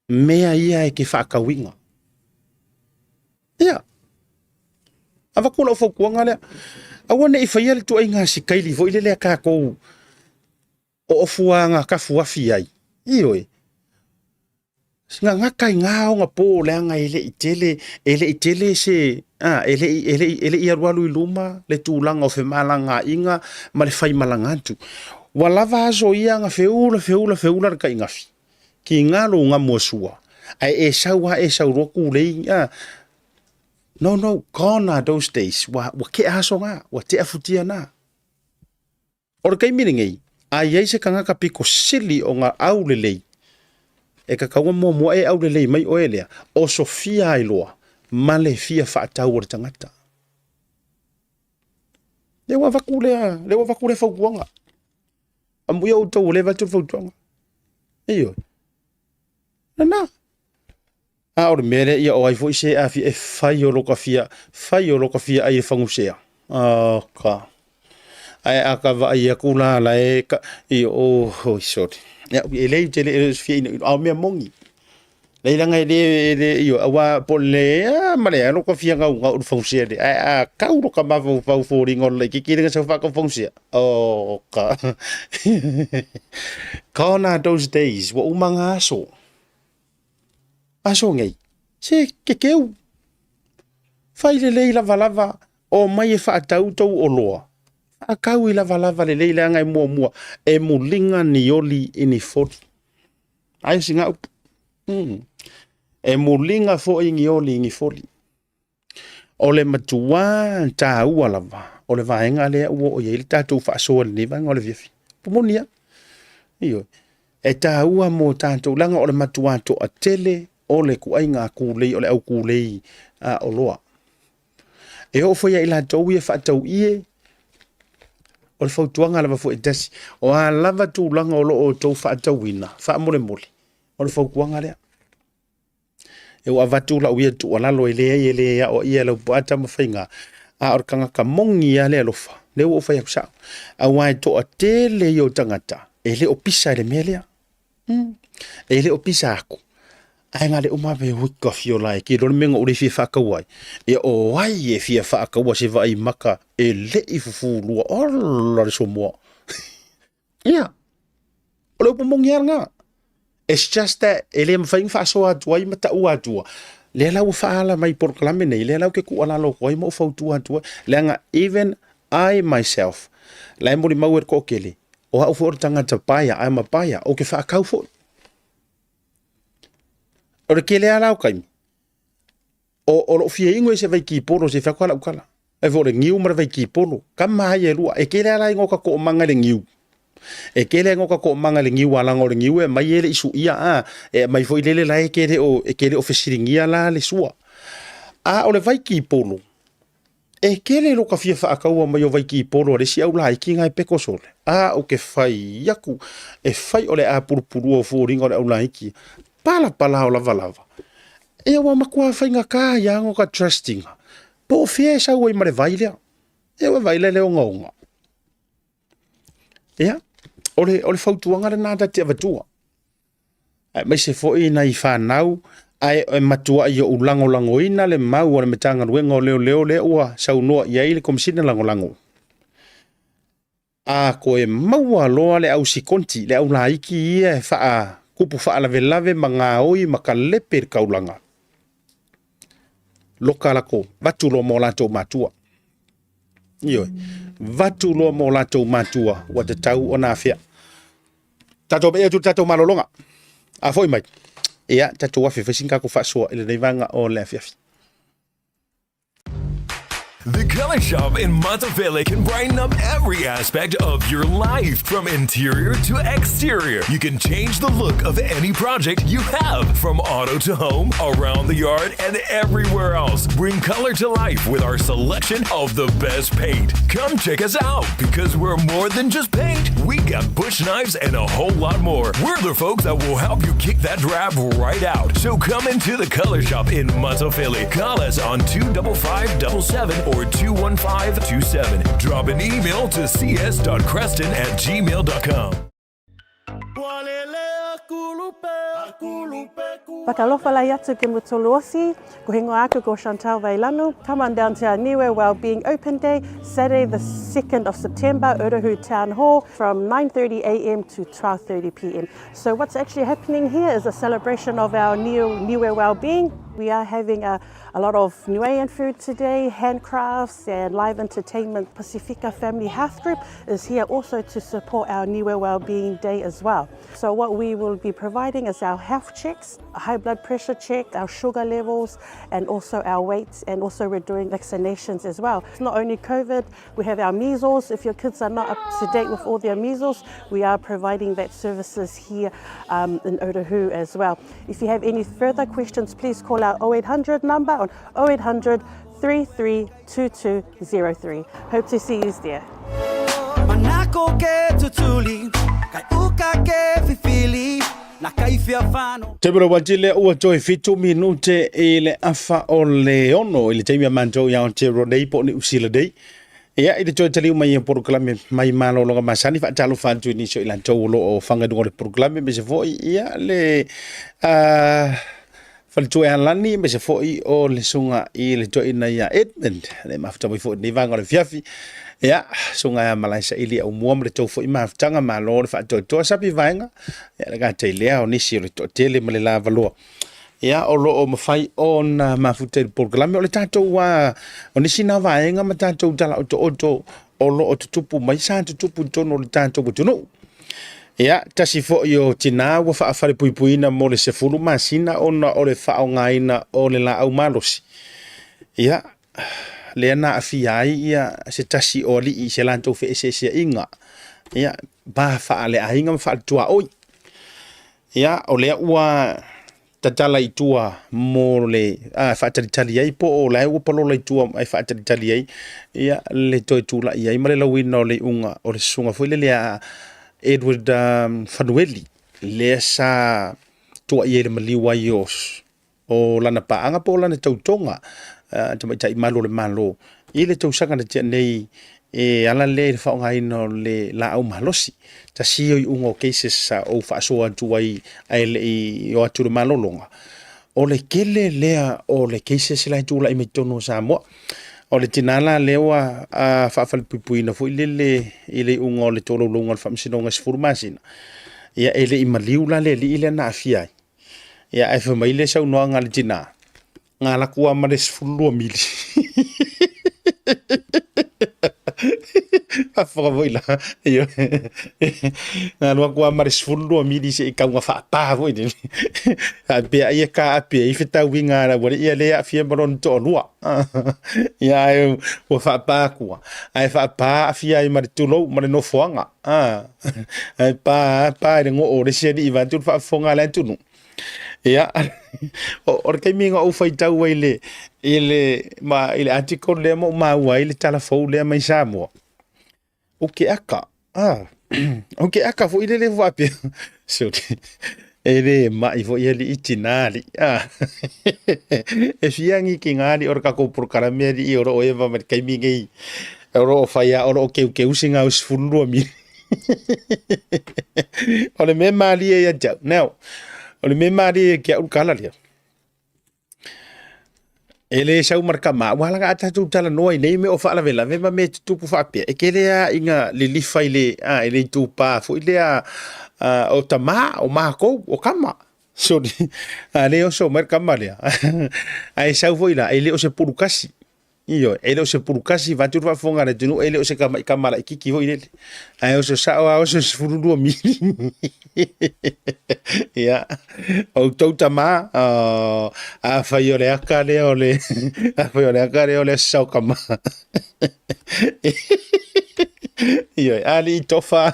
mea ia e ke whaakawinga ia a wakula o whakuanga lea a wane I whaia le tu ai ngā sikaili fo I le lea kākou o fuanga ka fuafi ai ioi singa ngakai ngao nga po le nga ele itele se ele ia rualu luma le tulanga o fe malanga inga ma le fai malanga tu wala vaso ia nga feula ka inga fi ki ngalo nga mosua ai e sawa ku le no gone those days wa ke aso nga wa te afutia na or kai miringai ai se kanga ka piko sili o nga aulelei e ka kaua mo e aulelei mai o elea o Sofia ai loa male fia fa tau o tangata le wa vakule fa kuanga amu yo to le va tu fa tuanga iyo na a o mere ia o ai foi se a fi e fai o loka fia ai fangu sea ka ai akava ia kula la e ka I o sorry ya ele tele fi a me mongi Leila ngai de yo awa pole male no ko fia ngau fonsia de a kau ro ka ma fo ringo le ki ki nga fa ko fonsia o ka kana those days wa umanga aso ngai se ke fai le leila valava o mai fa tau o loa a kau i lava le leila ngai mua e mulinga ni oli ini fot ai singa e mulinga fo ingi oli ingi foli. O le matua ta ua lava. O le vaenga lea ua o ye tatou whaasoa le niva o le viafi. Pumonia. Iyo. E ta ua mo tatou langa o le matua to a tele o le kuainga kulei o le au kulei o loa. E o foia ila tau ia whaatau ie o le fautuanga lava fo e tasi. O a lava tu langa o lo o tau whaatau ina. Wha mole. O le fautuanga lea. E wa vatu la uia tu ala lo ele ya o ia lo pata mafenga a or kanga ka mongi ya le lofa le o fa yaksa a wa to a tele yo tangata ele o pisa le melia ele o pisa aku ai ngale o ma be wi coffee like ki lo mengo o le fi fa ka wai e o wai e fi fa ka wa se vai maka ele i fu lu o lo so mo ya o le mongi nga. It's just that ele mfaing fa so atua I mata u atua. Le la u faala mai por klame nei le la ke ku ala lo koi mo fa tu atua. Le nga even I myself. La mo mau er ko kele. O ha for tanga ta paia I'm a paia o ke fa kau fo. O le kele ala o kai. O lo fie ingo se vai ki polo se fa kala ukala. E vo le ngiu mar vai ki polo. Kama ye lua e kele ala ingo ka ko manga le ngiu. E kele ngoka ko manga le ngiu ala ngore ngiu e mai ele isu ia e mai foi lele la e kele o fesiringia la le sua a o le vai ki polo e kele lo ka fia fa akau mai o vai ki polo le si au la ki ngai peko sole a o ke fai yaku e fai o le a purpuru o fo ringo le au la ki pala o lava e wa makua fai nga ka ya ngoka trusting po fie sa o mai vai le e wa vai le o ngonga ya o le fautuanga le nada te avatua. Mai se foi na I whanau, ai e matua I o lango ina le mau o le metanga ruenga o leo le ua saunoa I ai le komisina lango. A ko e maua loa le au sikonti, le au laiki ia faa kupu faa lave mga oi makalepe kaulanga. Loka lako, batu lo mo lato matua. Iyo, vatu lo mo lato matua, wa te tau o na fia. Tato bea tu tato malolonga. A foi mai. Ia, tato wafi fesinga ko fasoa, ele neivanga o le fiafi. The Color Shop in Matavele can brighten up every aspect of your life, from interior to exterior. You can change the look of any project you have, from auto to home, around the yard, and everywhere else. Bring color to life with our selection of the best paint. Come check us out, because we're more than just paint. We got bush knives and a whole lot more. We're the folks that will help you kick that drab right out. So come into the Color Shop in Matavele. Call us on 25577 or 21527. Drop an email to cs.creston@gmail.com. Pakalofa lai atu ke mutolosi, ko hingo aku ko Chantal Vailanu. Come on down to our Niue Wellbeing Open Day, Saturday the 2nd of September, Urahu Town Hall, from 9:30 a.m. to 12:30 p.m. So what's actually happening here is a celebration of our Niue Wellbeing. We are having a lot of Niuean food today, handcrafts and live entertainment. Pacifica Family Health Group is here also to support our Niue Wellbeing Day as well. So what we will be providing is our health checks, a high blood pressure check, our sugar levels, and also our weights, and also we're doing vaccinations as well. It's not only COVID, we have our measles. If your kids are not up to date with all their measles, we are providing that services here in Urahu as well. If you have any further questions, please call our 0800 number on 0800 332203. Hope to see you there. Manako ke tutuli, kai uka ke fifili, na kaifia fano. Tebro wajile ua joy fitu minute ile afa o leono ile taimia manjo ya ontero dei po ni usila dei. Ia ile joy tali mai proklame mai malo lo masani fa talo fa tu ni so ila tolo o fanga do proklame be se foi ia le Fale halani me se foi o le sunga I le toi na ia Edmund le mafta mai foi ni vanga le fiafi ya sunga ya Malaysia ili au muam le tau foi maftanga ma lo le fa to sapi vanga ya le ga te le o nisi le to tele me le lava lo ya o lo o mafai on mafuta le program o le tato wa o nisi na vaenga ma tato tala o lo o tupu mai sa tupu tono le tato butuno ya tasi fo yo tina wa fa fa puipuina mo le se fulu masina ona o le fa ngaina o le la au malosi ya le na afiai ya se tasi o li se lanto fe se inga ya ba fa le ainga fa tua oi ya o le wa tatala itua mo le fa tali ai po o la u polo le tua ai fa tali ai ya le toi tula ia mai le wino le unga o le sunga foi le Edward Fanueli le sa tua ia le maliwa yos o lana paanga po lana tautonga tamai tai malo le malo I le tausanga na tia nei ala le whaonga ino le la au malosi ta sio I ungo cases sa o whaasoa tuai ai le I o atu le malolonga o le kele lea o le cases la tula I metono Samoa o le tinala lewa whaafale puipuina fo ile ungo le tolo longa le whamsinonga sifurmasina ia ele I maliu la le li ile na afiai ia ai whamaile sau noa ngā le tina ngā lakua ma le sifurua mili whakavoila iyo ngā lakua ma le sifurua mili se I kaunga whaapaa fo I pia ia ka apia I whetau I ngā la wale ia lea fia maron to lua ia ai wa whaapaa kua ai whaapaa fia I mare tulo mare no foanga ai pa I rengo o le sia I vantu whaafonga le tunu ia o kai minga o fai tau ile article le mo ma wa ile telefon le mai Samoa okay aka okay aka fo ile le vape so ele mai fo ile itinali e fiangi kingali or ka ko por karameri I oro eva mer kai minga oro fai oro ke usinga us fulu mi ole me mali ya ja now ole me mari ke au kala lia ele sau marka ma wala ga ata tu tala no nei me o fa la vela me me tu pu fa pe e ke le inga le li fa ile ele tu pa fo ile o tama o ma ko o kama so ale o so marka ma lia ai sau foi la ele o se purukasi iyo ele o se purukasi va tu fa fonga le tunu ele o se kama la kiki ho ile ai o se sa o se furu mi ya o tautama a faiole akale ole a faiole akale ole sa kama iyo ali tofa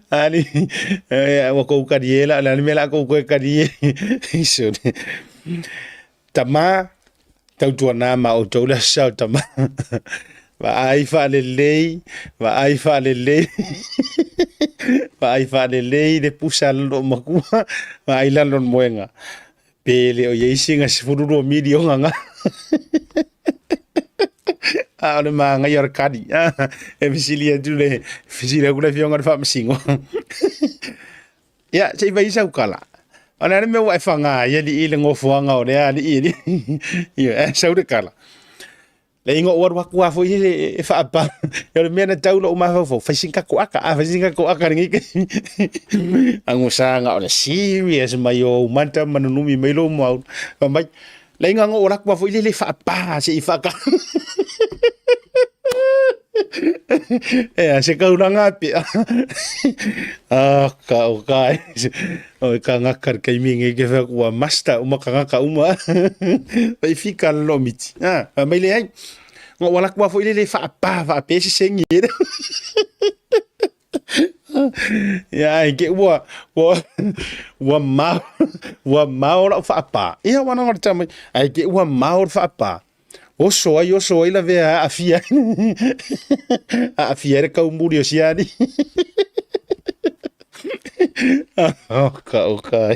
ali o ko kadiela la mela ko kadie iso tama tautuana ma o tola sa tama va ai fa le lei va ai fa le lei de pusal lo makua va ai la lon moenga pele o yesinga sifuru midi o nga ole manga yor kadi e visilia dule visilia kula fionga fa msingo ya sei vai sa kala ana me wa fanga ya li ile ngofuanga o le ali ili yo sa de kala le ingo war wa kwa fo ile fa pa yo me na taulo o ma fo fa sinka ko aka ngi angu sanga ona serious mayo manta manunumi melo mo mai le ingo ora kwa fo ile fa pa se fa ka se kauranga pe ka o kai o ka ngakar kai mingi ke fa kwa master uma ka ngaka uma vai fica lomiti mai le ai ngo wala kwa fo ile fa pe se sengira ya ke wa ma ora fa pa ia wana ngata mai ai ke wa ma ora fa pa o soa la vea afia afia ka umuri o siani okay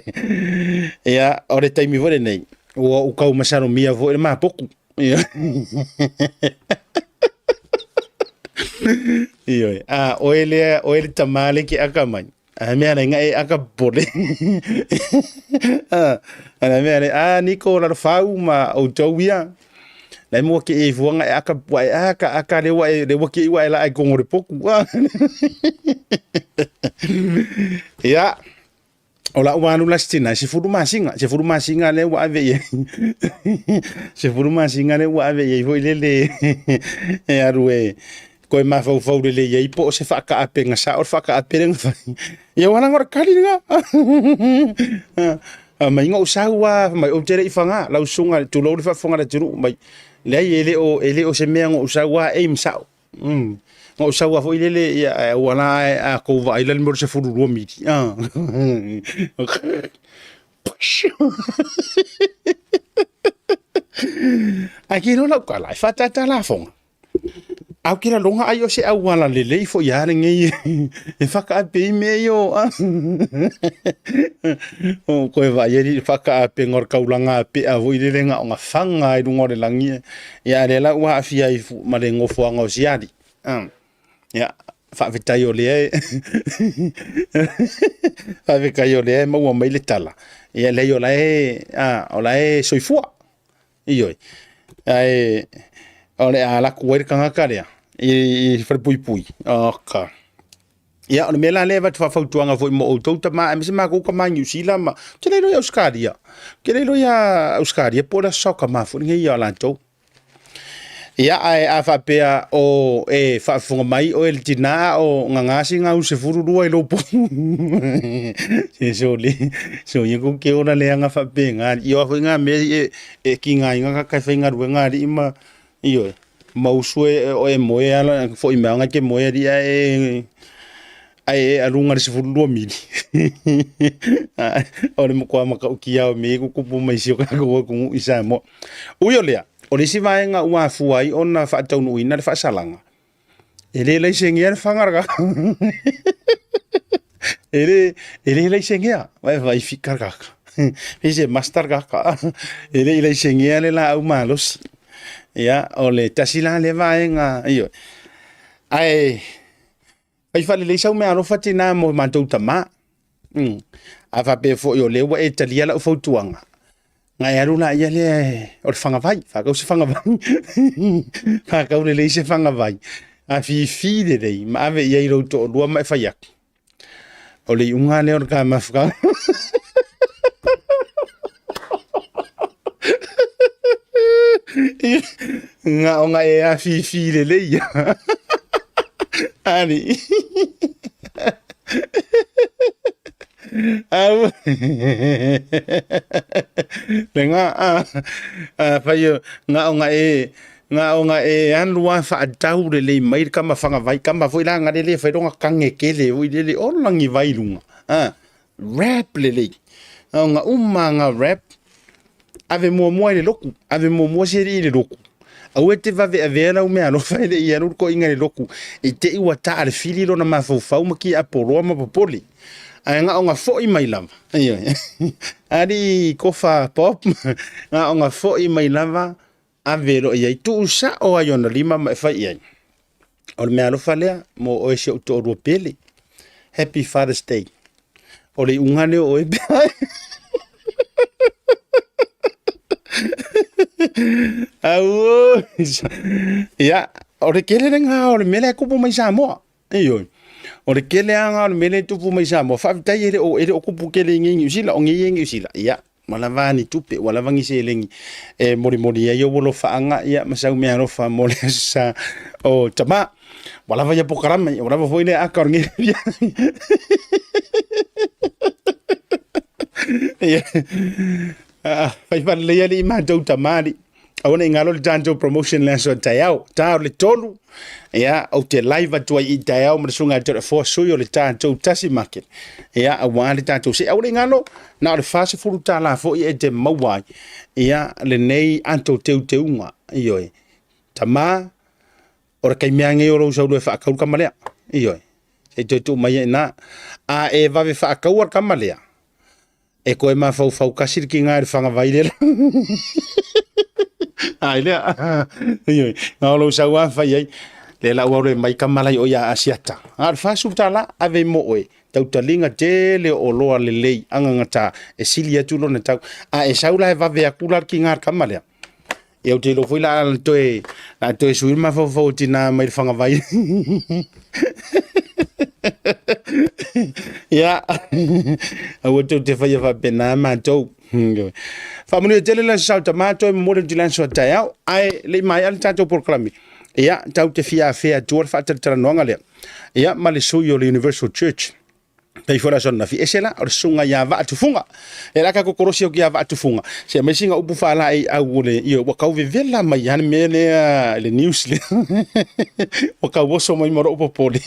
ya ore taimi vore nei o ka masaro mia vore ma poku iyo oele tamale ki akamai mea ngai aka pole ana mea niko la fau ma o tauia lai mo ke e vuanga aka le wa ke wa la ai kongore poku ya ola wanu lastina se furu masinga le wa ave se furu masinga le wa ave foi le e arue ko ma fau le ye po se fa ka apenga sa or fa ka apenga ya wana ngor kali nga mai ngo sawa mai o tere ifanga la usunga tu lo fa fonga tu mai le ele o se me ngo sawa e msao ngo sawa fo ile ya wana a ko va ile mo se furu ro mi aqui no la kala fa ta la fonga au kira longa ayo se au wala le fo ya ngi e faka pe me yo o ko va ye faka pe ngor kaulanga pe a vo ile nga nga fanga i ngore langi ya le la wa afia i ma le ngofo nga osiadi ya fa vitayo le fa vitayo le mo wa mai le tala ya le yo la o la soifua iyo ai ole ala kuwer kanga karea i pui aka ya ole mela leva fa fautuanga foi mo o tota ma me se ma ko ma New Zealand ma tele lo ya Australia kele lo ya Australia pora soka ma fu ngi ya la to ya ai afa pea o fa funga mai o el tina o ngangasi nga se furu ruai lo po so yengo ke ona le nga fa pe nga yo fa nga me ki nga nga ka fa nga ruenga ri ma iyo mausue o moe ala fo i manga ke moe ri ai alunga se furu lo mili o le mo kwa maka ukia o me ku pu mai sio ka ko isa mo uyo le o le si vai nga ua fuai ona fa tau no ina fa salanga ele le sengia fangarga ele le sengia vai ficar ga ese master ga ele le sengia le la au malos ya ole tasila le vai nga iyo ai fa le sau me aro fatina mo mantou tama ava pe fo yo le wa italia la fo tuanga ngai aru la ia le o fanga vai fa ka se fanga vai fa ka le se fanga vai a fi de dei ma ave ia ro to ro ma fa ya o le unga le or ka ma fa nga onga e a fi le ia ani lenga fa yo nga onga e an lua fa tau le mai kama fanga vai kama foi la nga le fa ronga kange kele ui le o langi vai lunga rap le nga nga rap ave mo le loku ave mo seri le loku au te vave avela o me alo fa le ia no ko inga le loku e te iwa ta al fili lo na mafau maki aporo ma popoli nga onga fo i mai lava iyo ari kofa pop nga onga fo i mai lava avelo ia tu sa o ayona lima ma fa ia o me alo falea mo o se to ro pele happy father's day o le ungane o e ya o le kele nga o le mele ko po mai Samoa iyo o le kele anga o le mele tupu mai Samoa fa tai ele o kupu kele ngi usila o ngi usila ya malavani tupe wala vangi se lengi mori ya yo lo fa anga ya masau me ro fa mo sa o tama wala va ya pokarama wala va foi le akor ngi fai fa le ya li ma do tamali awana ingalo le tanto promotion la so tayao ta le tolu ya o te live atu i tayao mo sunga te fo suyo le tanto Tasi Market ya awale tanto se awana ingalo na le fase fulu ta la fo i te mawai ya le nei anto te unga iyo tama ora kai miange o lo so le fa ka kamale iyo e te mai na a e va ve fa ka war kamale e ko ma fau kasir ki ngar fanga vai le ai le yo na lo sa wa fa ye le la wa mai kamala o ya asiata al fa subtala ave mo e tautalinga tele o loa lelei angangata e sili atu lona tau a e saula e vave akula ki ngar kamalea e o te lo foi la toe sui ma fo tina mai fanga vai ya o te fai va pena ma to fa mo tele la sauta ma to mo de dilan so tayau ai le mai al tato por klami ya tau te fia fea tuor fa tera nonga le ya ma le so yo Universal Church pei fora sona fi esela o sunga ya va tufunga era ka kokorosi o ya va tufunga se me singa upu fa la ai awule io wa ka vivela mai han me le news le o ka wo so mai moro upo pole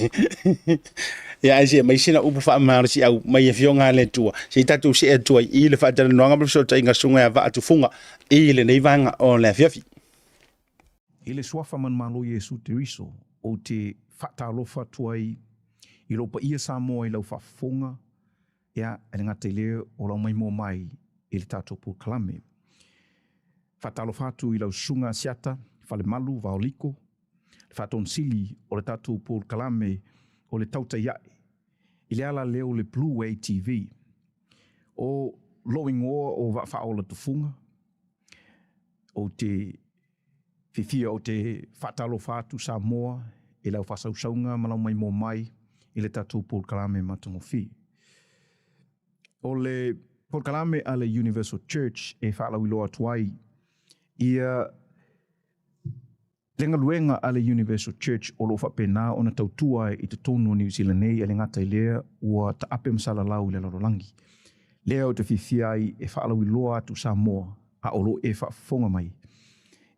ya se me singa upu fa marsi au mai fionga le tua se tatu se tua i le fa tera no ngam so tainga sunga ya va tufunga i le nei vanga o le fiafi ile swafa man malo Yesu teriso o te fatalofa tuai i lopa ia Samoa i lau whafonga, ia, e ngā te leo o lau mai mō mai i le tātou pū kalame. Whatalo whātu i lau sunga siata, whale malu, vaoliko, le whāton sili o le tātou pū kalame o le TAUTAI A'E, i le ala leo le Bluwave TV, o lowing o whaola tufunga, o te whiwhia o te whatalo whātu Samoa, i lau whasausaunga malau mai mō mai, i le tātou Paul Kalame matangofi. O le Paul Kalame a le Universal Church e whaalau iloa tuai, ia lenga luenga a le Universal Church o lo whapena o na tautua i te tonu o New Zealand nei, e le ngata i lea ua ta ape masala lau i le lorolangi. Lea o te whiwhiai e whaalau iloa atu Samoa, a o lo e whaafonga mai.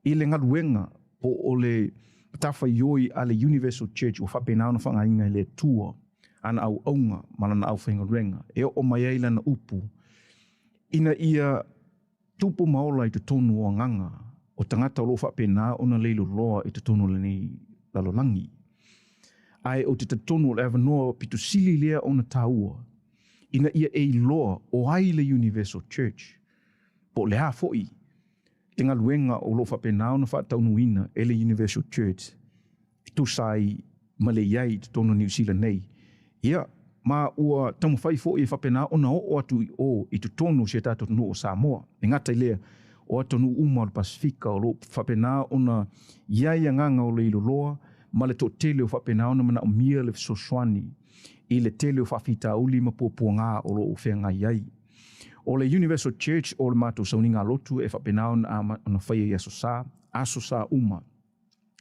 I le ngaluenga o le tafa ioi a le Universal Church o whapena ona whangainga le tua ana au aunga malana au whainga renga e o mai eila na upu ina ia tupu maola i te tonu o nganga o tangata o lo whapena ona leilo loa i te tonu le nei lalolangi ai o te tonu o le avanoa pitu sili lea ona taua ina ia e loa o ai le Universal Church po le ha foi te ngā luenga o lo whapena ona whaataunuina e le Universal Church i tu sai male iai te tono New Zealand nei. Ia, ma ua tamu whai fo i whapena ona o atu i tu tono se tātou no o Samoa. E ngata i lea o atu no uma o Pasifika o lo whapena ona iai anganga o le ilo loa ma le to tele o whapena ona mana o mia le soswani i le tele o whawhita uli ma pōpua ngā o lo o whenga iai. O le Universal Church o le mātou sauninga lotu e whapena ona whaia i aso sā uma.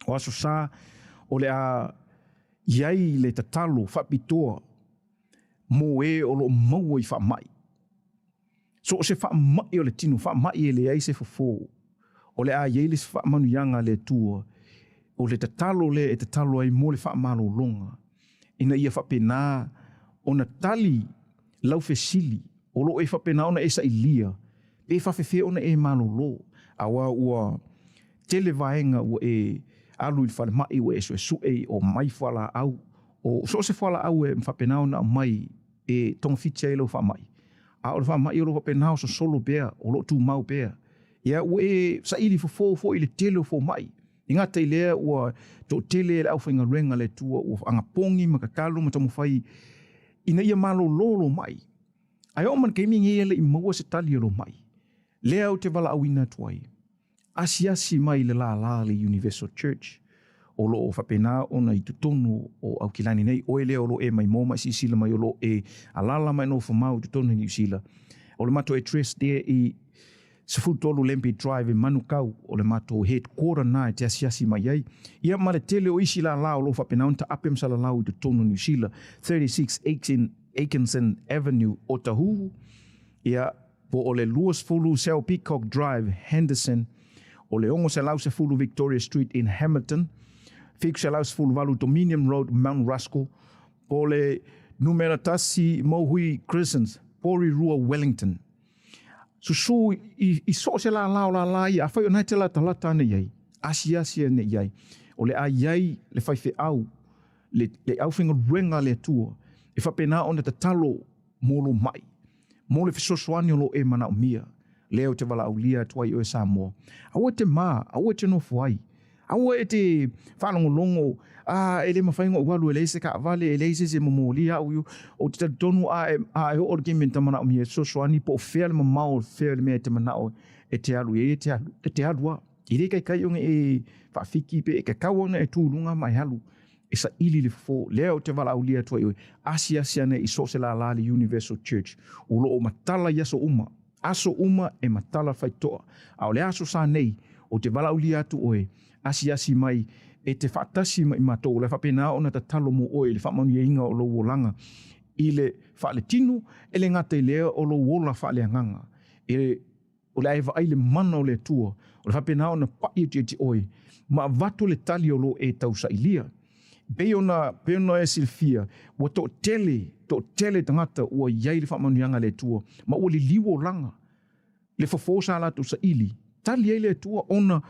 O aso sā o le a iai le tatalo whapitoa mō e o lo maua i whamai. So o se whamai o le tino, whamai e le ai se fofo. O le a iai le se whamanu yanga le tua. O le tatalo le e tatalo ai mō le whamalo longa. Ina ia whapena ona tali lau fesili o lo e whapena ona e sa ilia, e whawhewhe ona e malo lo, awa ua tele vaenga ua e alu i whale mai ua e sue o mai whala au, o so se whala au e whapena ona mai e tonga fitia e lo whamai. A o le whamai o lo whapena o so solo bea, o lo tu mau bea. Ia ua e sa ili fo i le tele o fo mai. I ngata i lea ua to tele e au whainga renga le tua ua angapongi makakalo matamu whai ina ia malo lolo mai. Ai o man keimi nge ele i maua se tali alo mai. Lea o te wala awina tuai. Asi mai le la le Universal Church. O lo o whapena ona i tutonu o au kilani nei. O e lea o lo e mai moma si sila mai o lo e alala mai no whamau tutonu ni usila. O le mato e tres dea i Sefutolu Lempi Drive e Manukau. O le mato headquarter na e te asi mai ai. Ia ma le tele o isi la o lo whapena on ta apem sala lau i tutonu ni usila. 36 Atkinson Avenue, Otahuhu. Ia, po o le Luas Fulu South Peacock Drive, Henderson. O le ongo se lau se Fulu Victoria Street in Hamilton. Fiku se lau se Fulu Valu Dominion Road, Mount Ruskell. Po le numera Tasi Mohui Crescent, Pori Rua, Wellington. Susu i so se la i a whai o nai te la talata ne iai. Asi ne iai. O le a iai le whaife au. Le au whinga renga le tua. E whapena ona te talo mōlo mai. Mō le whisoswani o lo e mana o mia. Leo te wala au lia tuai o e Samoa. Aua te mā, aua te nofu ai. Aua e te whanongolongo, e le mawhainga o walu e leise ka avale, e leise se mamoli au yu, o te tonu a e o orke me tamana o mia sosoani po whea le mamau, whea le mea te manao e te alu e te alua. I re kai onge e whawhiki pe e kakauanga e tūrunga mai halu. E sa ili le fo, leo te wala au lia tua iwe, asi ane i sose la lali Universal Church, o lo o matala yaso uma, aso uma e matala whaitoa. Ao le aso sa nei, o te wala au lia atu oe, asi mai, e te whaatasi mai matou, le whapena ona ta talo mo oe, le whamanu e inga o lo wolanga, i le whaale tino, e le ngata i lea o lo wola whaale anganga. O le aiva ai le mana o le tua, o le whapena ona pai te oe, ma vatu le tali o lo e tau sa ilia. Peona e silfia, wa to tele tangata ua iai le whamanu le tua, ma ua li liwo langa, le whafosa la tu sa ili, tali ai le tua ona,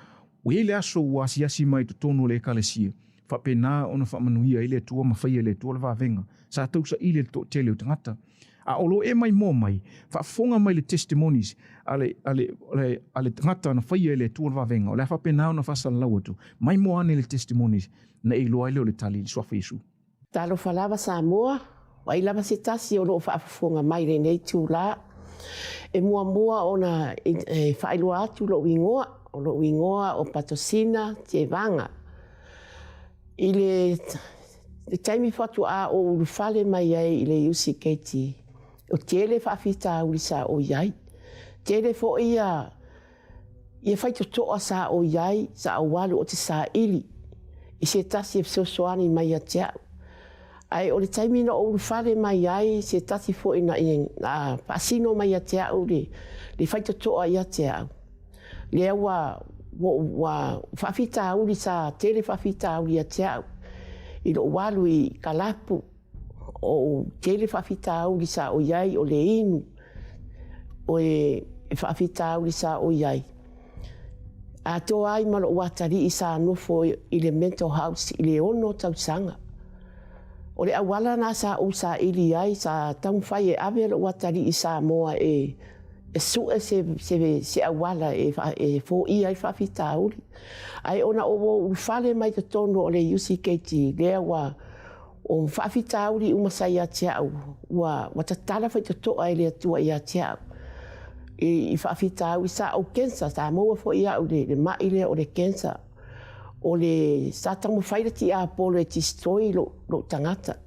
o ele aso ua asiasi mai tu tonu le ekalesia, whapena ona whamanuia ele tua, ma whaia le tua le wavenga, sa tau sa ili le to tele o tangata. A olo e mai mō mai, whafonga mai le testimonies, ale tangata na whaia le tua le wavenga, o le whapena ona whasala lau atu, mai mō ane le testimonies, na e loa leo le tali le swafa Yesu. Talo whalawa Samoa, wai lava se tasi o loo whaafonga mai le nei tū la, e mua ona whailua atu lo wingoa o patosina te vanga. I le taimi whatu a o urufale mai ai i le UCKT, o tele whaafita uri sa o iai. Tele fo ia whaito toa sa o iai, sa awalu o te sa ili. I se tasi e sosoani mai a teau. Ai o le taimi na o urufale mai ai, se tasi fo ina na pasino mai a teau le whaito toa i a teau. Lea wa whaafita uri sa tele whaafita uri a teau. I lo walu i kalapu o tele whaafita uri sa o iai o le inu. O e whaafita uri sa o iai. A to ai malo watari i sa nofo i le mental house i le ono tausanga. O le awala na sa o sa ili ai sa tamwhai e ave lo watari i sa moa e su se awala e fo i ai whaafita uri. Ai ona o ufale mai te tono o le UCKT lea wa o whaafita uri umasai a tiau wa tatala whai te toa e lea tua i a tiau. I whaafita uri sa o kensa sa moa fo i au le mai lea o le kensa o le sa tamu whaira ti a polo e ti stoi lo tangata.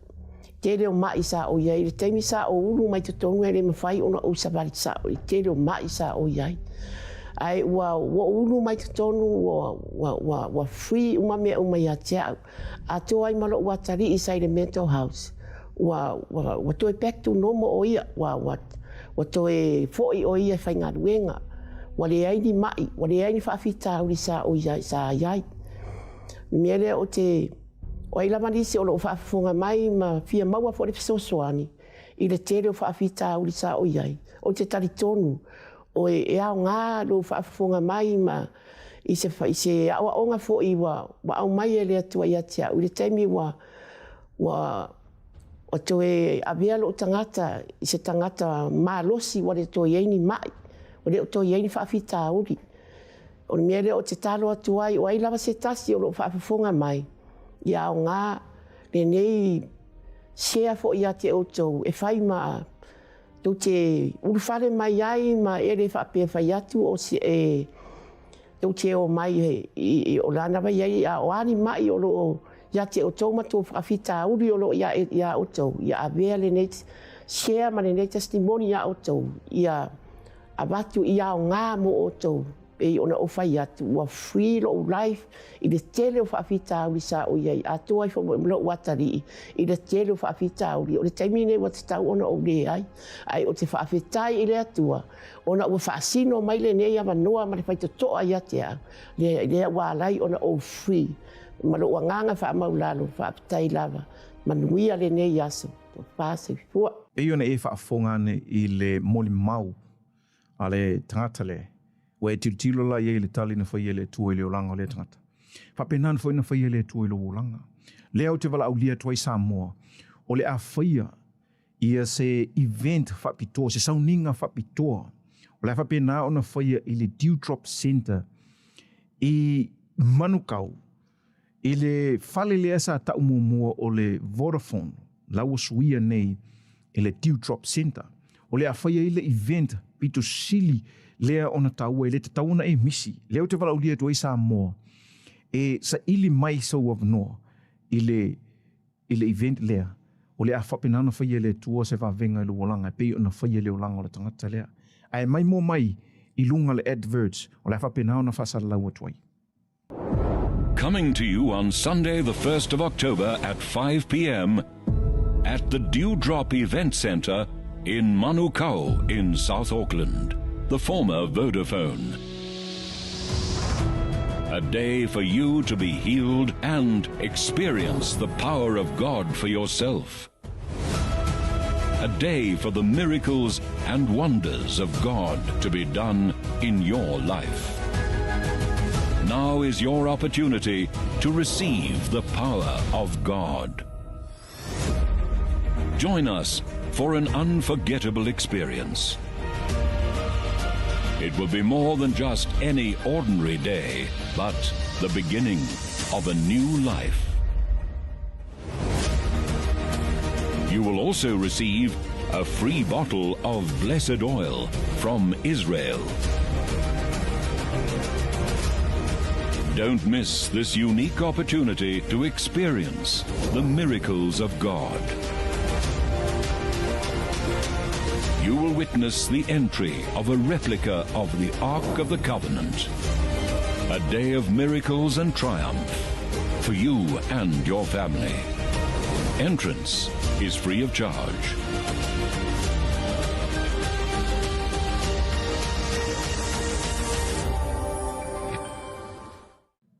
Tere o mai sa o iai, le teimi sa o ulu mai te tonga le mawhai ona o sabari sa o tere o mai sa o iai. Ai wa ulu mai te tonu wa free uma mea umai a teau. A to ai malo wa tari i sai le mental house. Wa to e back to normal o ia, wa to e foi o ia whai ngā ruenga. Wa le aini mai, wa le aini whaafita uri sa o iai, sa iai. Mere o te o ai lama nisi o lo whaafonga mai ma fia maua fo le fisosoani i le tere o whaafita uri sa o iai. O te tari tonu o e au ngā lo whaafonga mai ma i se awa onga fo i wa au mai e lea tua i atia. O le taimi o to e avea lo tangata i se tangata malosi wa le to ieini mai. O le to ieini whaafita uri. O mere o te talo atu ai o ai lava se tasi o lo whaafonga mai. Ia o ngā le nei share fo ia te autou e whai ma tau te urufare mai ai ma e re whapea whai atu o se e tau te o mai o lana vai ai a o ani mai o lo ia te autou ma tō whawhita uri o lo ia autou ia a vea le nei share ma le nei testimoni ia autou ia a watu ia o ngā mo autou e ona o fai atu ua free lo life i le tele o whaafita uri sa o iai a toa i whamelo watari i le tele o whaafita uri o le taimine wa te tau ona o le ai o te whaafitai i le atua ona ua whaasino mai le nei awa noa ma le whai to toa i atea le wālai ona o free ma lo nganga whaamaulalo whaafitai lava ma nuia le nei aso pāse fua e ona e whaafongane i le moli mau a le tangata le wa e tilo la ye le tali na whaia le tua i le olanga o le tangata. Whapenan fwoi na whaia le tua i le olanga. Leo te wala au lia tua i Samoa. O le a whaia ia se event whapitoa, se sauninga whapitoa. O le whapena o na whaia i le Dewdrop Center i Manukau I le fale lea sa ta umumua o le Vodafone, lau suia nei i le Dewdrop Center. O le awhaia i le event pito sili lea ona taua i le tauna e misi. Leo te wala ulia tu e Samoa. E sa ili mai sau of noa i le event lea. O le a whapenana whaia le tua se whavenga i le walanga. Pei ona whaia le olanga o le tangata lea. Ai mai mo mai i lunga le adverts. O le a whapenana whasara lau atuai. Coming to you on Sunday, the 1st of October at 5 p.m. at the Dewdrop Event Centre in Manukau in South Auckland, the former Vodafone. A day for you to be healed and experience the power of God for yourself. A day for the miracles and wonders of God to be done in your life. Now is your opportunity to receive the power of God. Join us for an unforgettable experience. It will be more than just any ordinary day, but the beginning of a new life. You will also receive a free bottle of blessed oil from Israel. Don't miss this unique opportunity to experience the miracles of God. You will witness the entry of a replica of the Ark of the Covenant. A day of miracles and triumph for you and your family. Entrance is free of charge.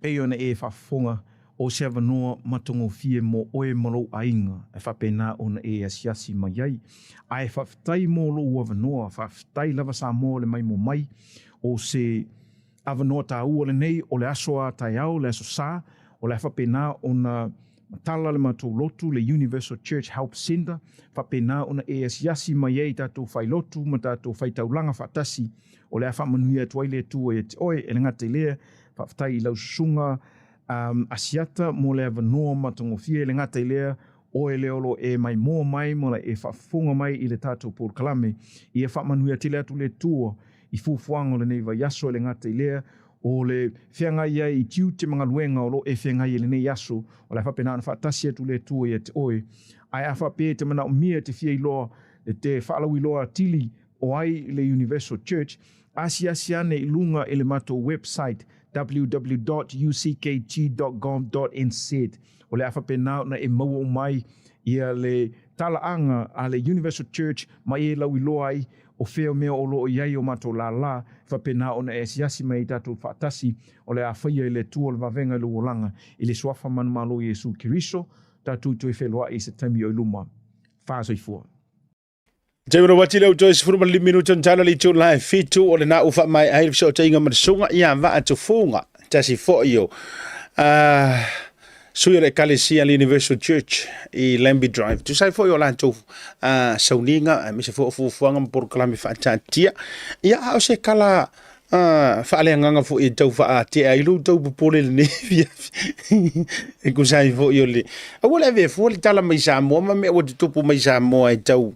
Pei ona e whafonga o se avanoa matongo fie mo oe malo ainga e whapena ona e asiasi mai ai. Ai whaftai mo lo ua avanoa, whaftai lava sa mo le mai mo mai o se avanoa ta ua le nei o le asoa tai au, le aso sa, o le whapena ona matala le matou lotu, le Universal Church Help Center, whapena ona e asiasi mai ai tatou whai lotu, ma tatou whai taulanga whatasi, o le a whamanuia tuai le tua e te oe, e ngate lea, whaftai lau sunga asiata mo le avanoa matongo fie le ngata lea o e leolo e mai mo mai mo le e whafunga mai i le tātou Paul Kalame i e whamanuia te lea tu le tua i fufuanga le nei vai aso le ngata lea o le whianga ia i tiu te mga luenga o lo e whianga i le nei aso o le whapena ana whatasia tu le tua i te oe ai a whape te mana o mia te whia i loa le te whaalawi loa tili o ai le Universal Church asiane i lunga i le mato website www.uckg.gov.nz o le awhapena na e maua mai ia le talaanga a le Universal Church mai e lau i loa ai o whea mea o loo iai o mato la la whapena o na e siasi mai tatou whaatasi o le a whaia i le tua le wavenga i le wolanga i le swafa manu malo Jesu Kiriso tatou tue whelua i se taimi o iluma whaasoi fua. Jaimura wati leo Joyce furuma li minuto ntana li tu lai fitu o le na ufa mai ai so te inga masunga ia va atu funga tasi fo yo suia le Kalesia Universal Church i Lamby Drive tu sai fo yo la tu sauninga mi se fo fuanga por klami fa tatia ia o se kala fa ale nganga fo i tau fa te ai lu tau popole le e ku sai fo yo le a wala ve fo le tala mai sa mo ma me o tu pu mai sa mo ai tau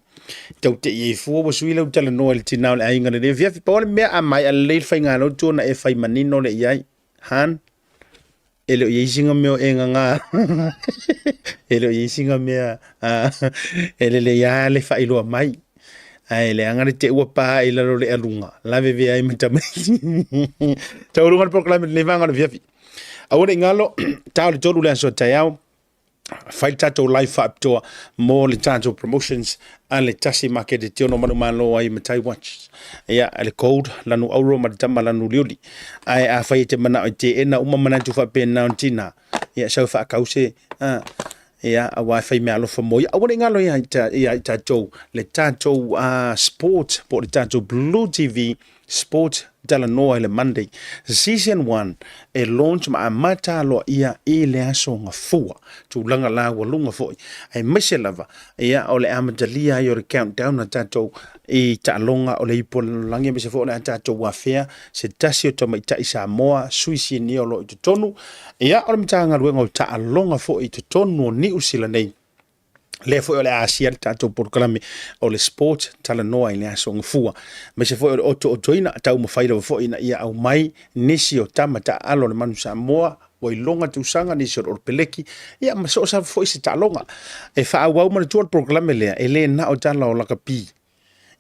tau te e fua wa sui lau tala noa le tinau le ainga le via fi paole mea a mai a leil fai ngā lau tōna e fai manino le iai han e leo iei singa meo e ngā e leo iei singa mea e le ia le fai loa mai ai le angare te ua paha i lalo le alunga la veve ai matamai tau runga le proklame le vanga le via fi awane ngalo tau le tolu le aso taiao fai tatou life up to more le tatou promotions and le Tasi Market te ono manu malo ai matai watch ia le cold lanu auro ma tama lanu liuli ai a fai te mana o te ena uma mana tu fa pena ontina ia sau fa kause ia a wifi me alo fa moi a wone ngalo ia tatou le tatou sport po le tatou Blue TV sport tala noa le Monday. Season 1 e launch ma mata lo ia e le aso nga fua. Tu langa la wa lunga foi. Ai mise lava ia o le amatalia yo countdown na tatou e talonga o le ipolangi mise foi na tatou wafea se tasi o tama ita Samoa suisi ni o lo i tonu. Ia o le mtanga luenga o talonga foi i tonu ni usila nei. Le foi o le Asia tatou porkalame o le sport tala noa i le aso nga fua. Me se foi o toina tau mawhaira foi na ia au mai nisi o tamata alo le manu Samoa o i longa tusanga nisi o peleki ia maso sa foi se talonga. E wha au mana tual porkalame lea e le na o tala o laka pi.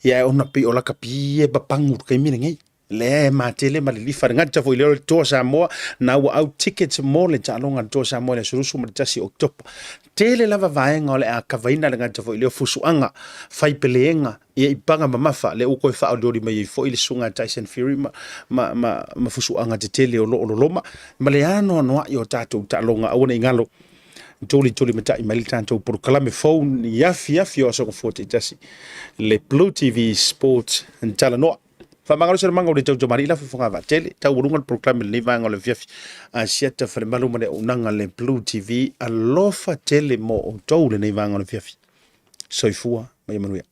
Ia ona pi o laka pi e bapangur kai mire ngai. Le matele ma le lifa ngata foi le to Samoa na wa au tickets mo le talonga to Samoa le surusu ma tasi Oktoba. Tele lava vaenga o le a kavaina le ngata foi le fusuanga fai peleenga ia ipanga mamafa le uko fa o dori mai foi le sunga Tyson Fury ma fusuanga te tele o loma ma le ano no yo tatou talonga ona ingalo tuli mata i malita to por kalame phone yafi o so ko tasi le Blue TV Sports and talanoa fa mangalo ser mango de tau mari la fonga va tele tau urunga program le vanga le fiafi a siata fa le malu mane unanga le Blue TV a lofa tele mo o tau le vanga le fiafi soifua mai manuia